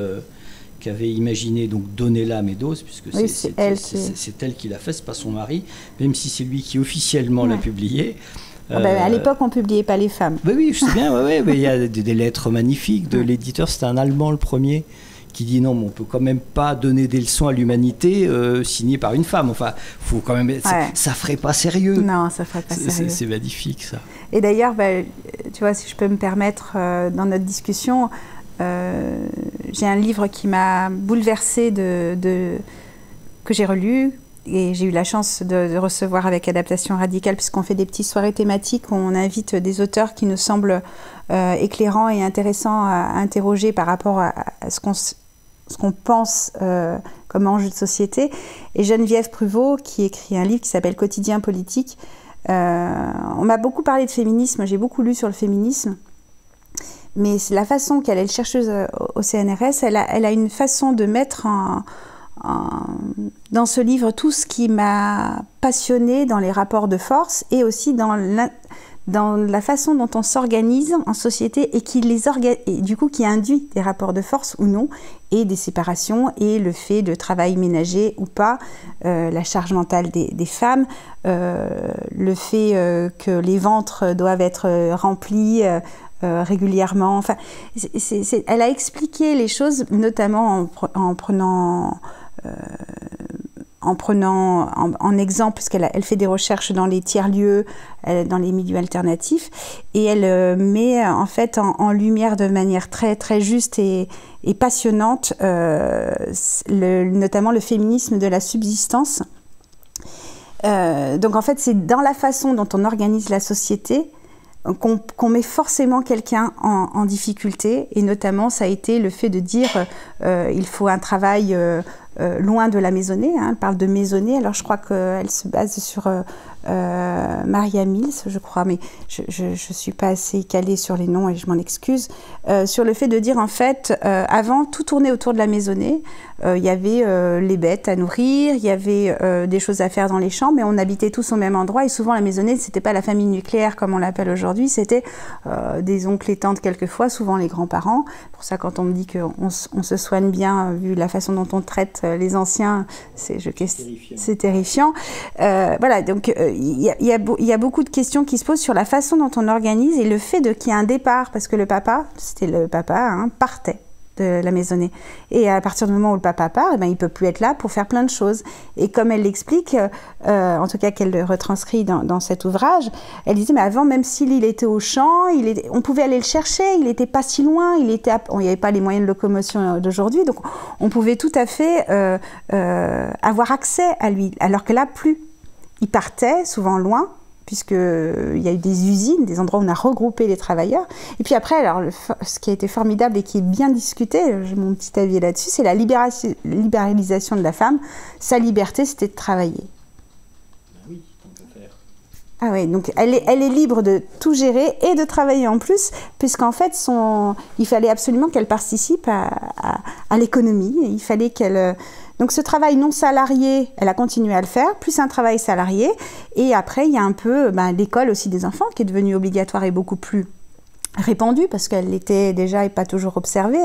imaginé donc Donella Meadows, puisque c'est elle qui l'a fait, c'est pas son mari, même si c'est lui qui officiellement l'a publié. À l'époque, on ne publiait pas les femmes. Oui, je sais bien, mais il y a des lettres magnifiques de l'éditeur, c'était un Allemand le premier, qui dit non, mais on peut quand même pas donner des leçons à l'humanité signées par une femme. Enfin, faut quand même, ça ferait pas sérieux. Non, ça ferait pas sérieux. C'est magnifique ça. Et d'ailleurs, tu vois, si je peux me permettre, dans notre discussion, j'ai un livre qui m'a bouleversée que j'ai relu. Et j'ai eu la chance de recevoir avec Adaptation Radicale, puisqu'on fait des petites soirées thématiques où on invite des auteurs qui nous semblent éclairants et intéressants à interroger par rapport à ce qu'on pense comme enjeu de société. Et Geneviève Pruvot, qui écrit un livre qui s'appelle Quotidien politique. On m'a beaucoup parlé de féminisme, j'ai beaucoup lu sur le féminisme. Mais c'est la façon qu'elle est chercheuse au CNRS, elle a une façon de mettre dans ce livre tout ce qui m'a passionnée dans les rapports de force et aussi dans la façon dont on s'organise en société et du coup qui induit des rapports de force ou non et des séparations et le fait de travail ménager ou pas, la charge mentale des femmes, le fait que les ventres doivent être remplis régulièrement. Enfin, elle a expliqué les choses notamment en prenant en exemple, parce qu'elle fait des recherches dans les tiers-lieux, dans les milieux alternatifs, et elle met en fait en lumière de manière très, très juste et passionnante notamment le féminisme de la subsistance. Donc en fait, c'est dans la façon dont on organise la société qu'on met forcément quelqu'un en difficulté. Et notamment, ça a été le fait de dire il faut un travail loin de la maisonnée. Hein. Elle parle de maisonnée. Alors je crois qu'elle se base sur Maria Mills, je crois, mais je ne suis pas assez calée sur les noms et je m'en excuse. Sur le fait de dire, en fait, avant, tout tournait autour de la maisonnée. Il y avait les bêtes à nourrir, il y avait des choses à faire dans les champs, mais on habitait tous au même endroit. Et souvent, la maisonnée, ce n'était pas la famille nucléaire comme on l'appelle aujourd'hui, c'était des oncles et tantes quelquefois, souvent les grands-parents. Pour ça, quand on me dit qu'on se soigne bien, vu la façon dont on traite les anciens, c'est terrifiant. Voilà, donc il y a beaucoup de questions qui se posent sur la façon dont on organise et le fait qu'il y ait un départ, parce que le papa, c'était le papa, hein, partait de la maisonnée. Et à partir du moment où le papa part, il ne peut plus être là pour faire plein de choses. Et comme elle l'explique, en tout cas qu'elle retranscrit dans cet ouvrage, elle disait, mais avant, même s'il était au champ, on pouvait aller le chercher, il n'était pas si loin, il n'y avait pas les moyens de locomotion d'aujourd'hui, donc on pouvait tout à fait avoir accès à lui, alors que là, plus. Il partait souvent loin, puisqu'il y a eu des usines, des endroits où on a regroupé les travailleurs. Et puis après, alors, ce qui a été formidable et qui est bien discuté, j'ai mon petit avis là-dessus, c'est la libéralisation de la femme. Sa liberté, c'était de travailler. Oui, tant qu'à faire. Ah oui, donc elle est libre de tout gérer et de travailler en plus, puisqu'en fait, il fallait absolument qu'elle participe à l'économie. Il fallait qu'elle... Donc ce travail non salarié, elle a continué à le faire, plus un travail salarié. Et après, il y a un peu l'école aussi des enfants qui est devenue obligatoire et beaucoup plus répandue parce qu'elle était déjà et pas toujours observée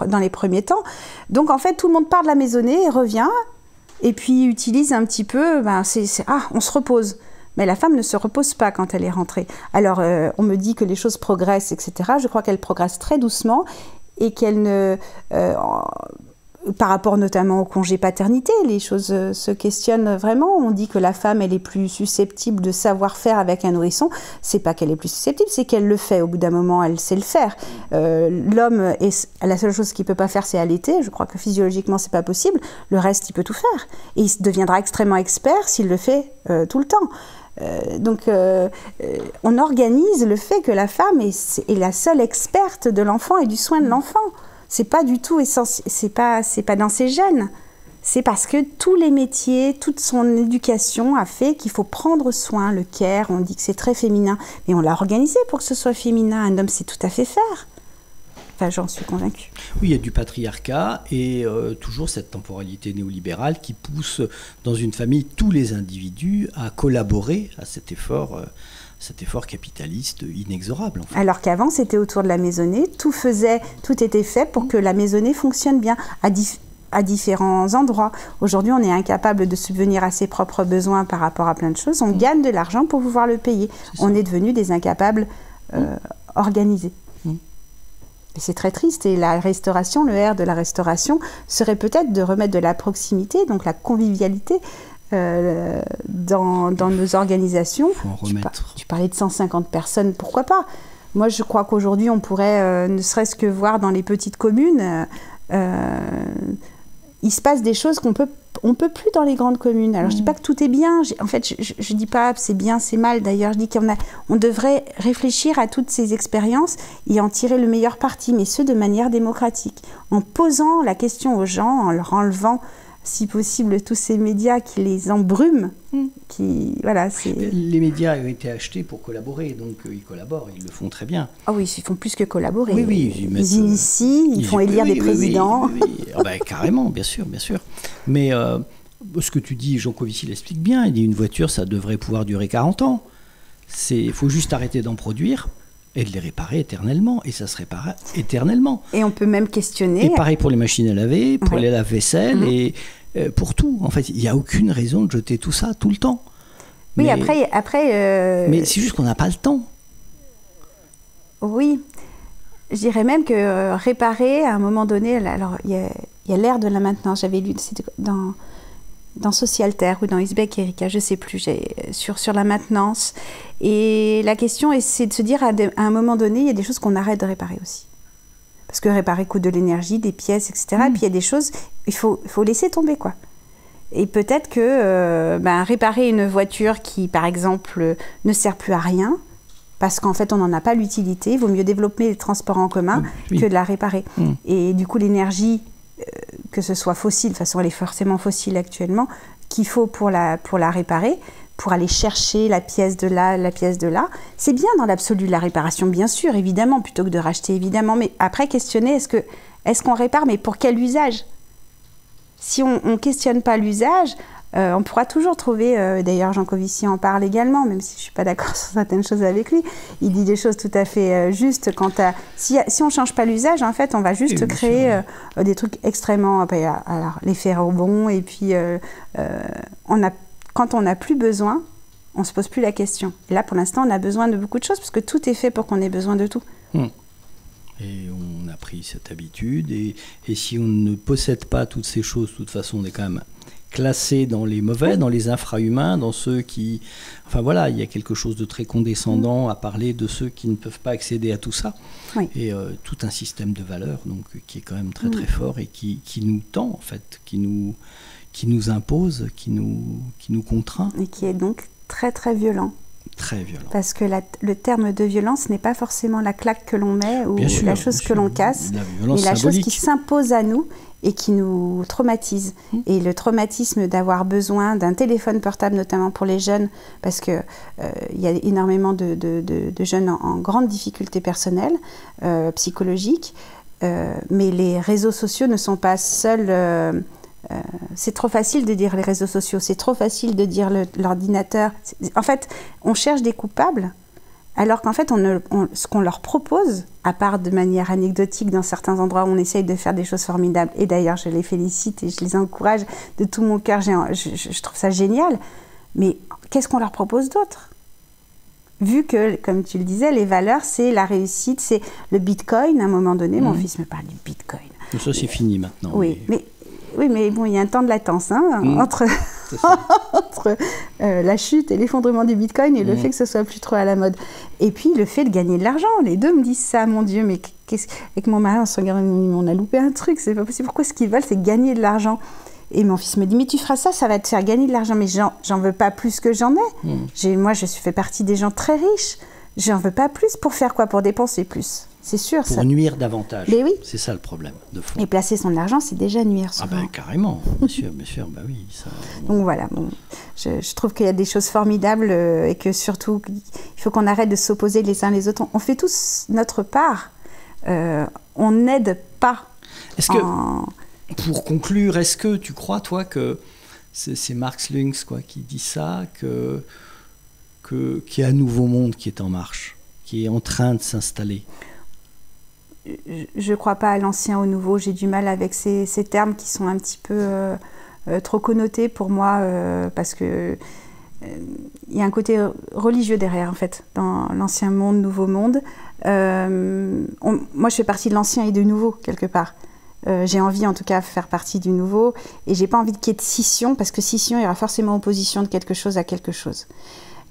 dans les premiers temps. Donc en fait, tout le monde part de la maisonnée et revient et puis utilise un petit peu, on se repose. Mais la femme ne se repose pas quand elle est rentrée. Alors, on me dit que les choses progressent, etc. Je crois qu'elles progressent très doucement et qu'elles ne... par rapport notamment au congé paternité, les choses se questionnent vraiment. On dit que la femme, elle est plus susceptible de savoir faire avec un nourrisson. C'est pas qu'elle est plus susceptible, c'est qu'elle le fait. Au bout d'un moment, elle sait le faire. L'homme, la seule chose qu'il peut pas faire, c'est allaiter. Je crois que physiologiquement, c'est pas possible. Le reste, il peut tout faire. Et il deviendra extrêmement expert s'il le fait tout le temps. Donc, on organise le fait que la femme est la seule experte de l'enfant et du soin de l'enfant. C'est pas du tout essentiel, c'est pas dans ses gènes. C'est parce que tous les métiers, toute son éducation a fait qu'il faut prendre soin. Le care, on dit que c'est très féminin, mais on l'a organisé pour que ce soit féminin. Un homme sait tout à fait faire. Enfin, j'en suis convaincue. Oui, il y a du patriarcat et toujours cette temporalité néolibérale qui pousse dans une famille tous les individus à collaborer à cet effort capitaliste inexorable. En fait. Alors qu'avant, c'était autour de la maisonnée, tout était fait pour que la maisonnée fonctionne bien à différents endroits. Aujourd'hui, on est incapable de subvenir à ses propres besoins par rapport à plein de choses. On gagne de l'argent pour pouvoir le payer. On est devenus des incapables organisés. Et c'est très triste. Et la restauration, le R de la restauration, serait peut-être de remettre de la proximité, donc la convivialité, dans nos organisations. Tu parlais de 150 personnes, pourquoi pas? Moi, je crois qu'aujourd'hui, on pourrait, ne serait-ce que voir dans les petites communes, il se passe des choses on peut plus dans les grandes communes. Alors, je dis pas que tout est bien. En fait, je dis pas c'est bien, c'est mal. D'ailleurs, je dis on devrait réfléchir à toutes ces expériences et en tirer le meilleur parti, mais de manière démocratique, en posant la question aux gens, en leur enlevant si possible tous ces médias qui les embrument. Les médias ont été achetés pour collaborer, donc ils collaborent, ils le font très bien. Ah oui, ils font plus que collaborer. Oui, ils initient, ils font élire des présidents. Carrément, bien sûr. Mais ce que tu dis, Jean Covici l'explique bien, il dit une voiture, ça devrait pouvoir durer 40 ans. Il faut juste arrêter d'en produire et de les réparer éternellement, et ça se répare éternellement. Et on peut même questionner... Et pareil pour les machines à laver, pour les lave-vaisselle, et pour tout. En fait, il n'y a aucune raison de jeter tout ça tout le temps. Oui, après... Mais c'est juste qu'on n'a pas le temps. Oui. Je dirais même que réparer, à un moment donné... Alors, il y a l'ère de la maintenance. J'avais lu dans Socialterre ou dans Isbeck Erika, je ne sais plus, sur la maintenance. Et la question, c'est de se dire, à un moment donné, il y a des choses qu'on arrête de réparer aussi. Parce que réparer coûte de l'énergie, des pièces, etc. Et puis il y a des choses, il faut laisser tomber, quoi. Et peut-être que réparer une voiture qui, par exemple, ne sert plus à rien, parce qu'en fait, on n'en a pas l'utilité, il vaut mieux développer les transports en commun que de la réparer. Et du coup, l'énergie, que ce soit fossile, de toute façon, elle est forcément fossile actuellement, qu'il faut pour la réparer, pour aller chercher la pièce de là, c'est bien dans l'absolu la réparation, bien sûr, évidemment, plutôt que de racheter, évidemment. Mais après, questionner, est-ce qu'on répare, mais pour quel usage ? Si on ne questionne pas l'usage, on pourra toujours trouver, d'ailleurs Jean Covici en parle également, même si je ne suis pas d'accord sur certaines choses avec lui, il dit des choses tout à fait justes quant à... Si on ne change pas l'usage, en fait, on va juste créer des trucs extrêmement... Alors, l'effet rebond, et puis quand on n'a plus besoin, on ne se pose plus la question. Et là, pour l'instant, on a besoin de beaucoup de choses, parce que tout est fait pour qu'on ait besoin de tout. Et on a pris cette habitude, et si on ne possède pas toutes ces choses, de toute façon, on est quand même classé dans les mauvais, dans les infrahumains, dans ceux qui... Enfin voilà, il y a quelque chose de très condescendant à parler de ceux qui ne peuvent pas accéder à tout ça. Et tout un système de valeurs donc, qui est quand même très très fort et qui nous tend, en fait, qui nous impose, qui nous contraint. Et qui est donc très très violent. Très violent. Parce que le terme de violence n'est pas forcément la claque que l'on met ou la chose que l'on casse, mais la chose qui s'impose à nous et qui nous traumatise. Et le traumatisme d'avoir besoin d'un téléphone portable, notamment pour les jeunes, parce qu'il y a énormément de jeunes en grande difficulté personnelle, psychologique, mais les réseaux sociaux ne sont pas seuls... c'est trop facile de dire les réseaux sociaux, c'est trop facile de dire l'ordinateur. En fait, on cherche des coupables, alors qu'en fait, ce qu'on leur propose, à part de manière anecdotique dans certains endroits où on essaye de faire des choses formidables, et d'ailleurs je les félicite et je les encourage de tout mon cœur, je trouve ça génial, mais qu'est-ce qu'on leur propose d'autre ? Vu que, comme tu le disais, les valeurs, c'est la réussite, c'est le bitcoin. À un moment donné, mon fils me parle du bitcoin. Mais ça, c'est fini maintenant. Oui, mais bon, il y a un temps de latence entre la chute et l'effondrement du bitcoin et le fait que ce soit plus trop à la mode. Et puis le fait de gagner de l'argent. Les deux me disent ça, mon Dieu, mais avec mon mari, on se regarde, on a loupé un truc, c'est pas possible. Pourquoi ce qu'ils veulent, c'est gagner de l'argent ? Et mon fils me dit, mais tu feras ça, ça va te faire gagner de l'argent. Mais j'en veux pas plus que j'en ai. Moi, je fais partie des gens très riches. J'en veux pas plus. Pour faire quoi ? Pour dépenser plus. C'est sûr, pour ça. nuire davantage. Mais oui. C'est ça le problème, de fond. Et placer son argent, c'est déjà nuire, souvent. Ah ben carrément, bien sûr, bah oui. Ça, bon. Donc voilà, je trouve qu'il y a des choses formidables et que surtout, il faut qu'on arrête de s'opposer les uns les autres. On fait tous notre part. On n'aide pas. Est-ce que, pour conclure, est-ce que tu crois, toi, que c'est Marx Lynx qui dit ça, qu'il y a un nouveau monde qui est en marche, qui est en train de s'installer ? Je ne crois pas à l'ancien au nouveau. J'ai du mal avec ces termes qui sont un petit peu trop connotés pour moi parce que il y a un côté religieux derrière, en fait, dans l'ancien monde, nouveau monde. Moi, je fais partie de l'ancien et du nouveau, quelque part. J'ai envie, en tout cas, de faire partie du nouveau. Et j'ai pas envie qu'il y ait de scission, parce que scission, il y aura forcément opposition de quelque chose à quelque chose.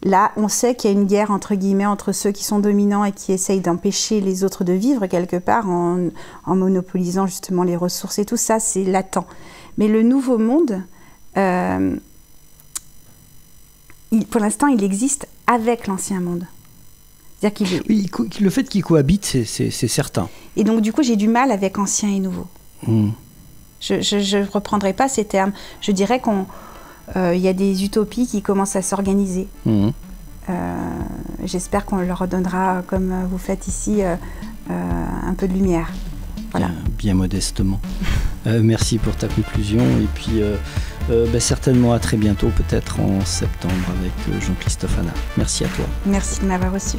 Là, on sait qu'il y a une guerre, entre guillemets, entre ceux qui sont dominants et qui essayent d'empêcher les autres de vivre, quelque part, en monopolisant justement les ressources et tout ça, c'est latent. Mais le nouveau monde, pour l'instant, il existe avec l'ancien monde. C'est-à-dire oui, le fait qu'ils cohabitent, c'est certain. Et donc, du coup, j'ai du mal avec ancien et nouveau. Je ne reprendrai pas ces termes. Je dirais qu'il y a des utopies qui commencent à s'organiser. J'espère qu'on leur redonnera, comme vous faites ici, un peu de lumière. Voilà. Bien modestement. Merci pour ta conclusion. Et puis, certainement à très bientôt, peut-être en septembre, avec Jean-Christophe Hanna. Merci à toi. Merci de m'avoir reçu.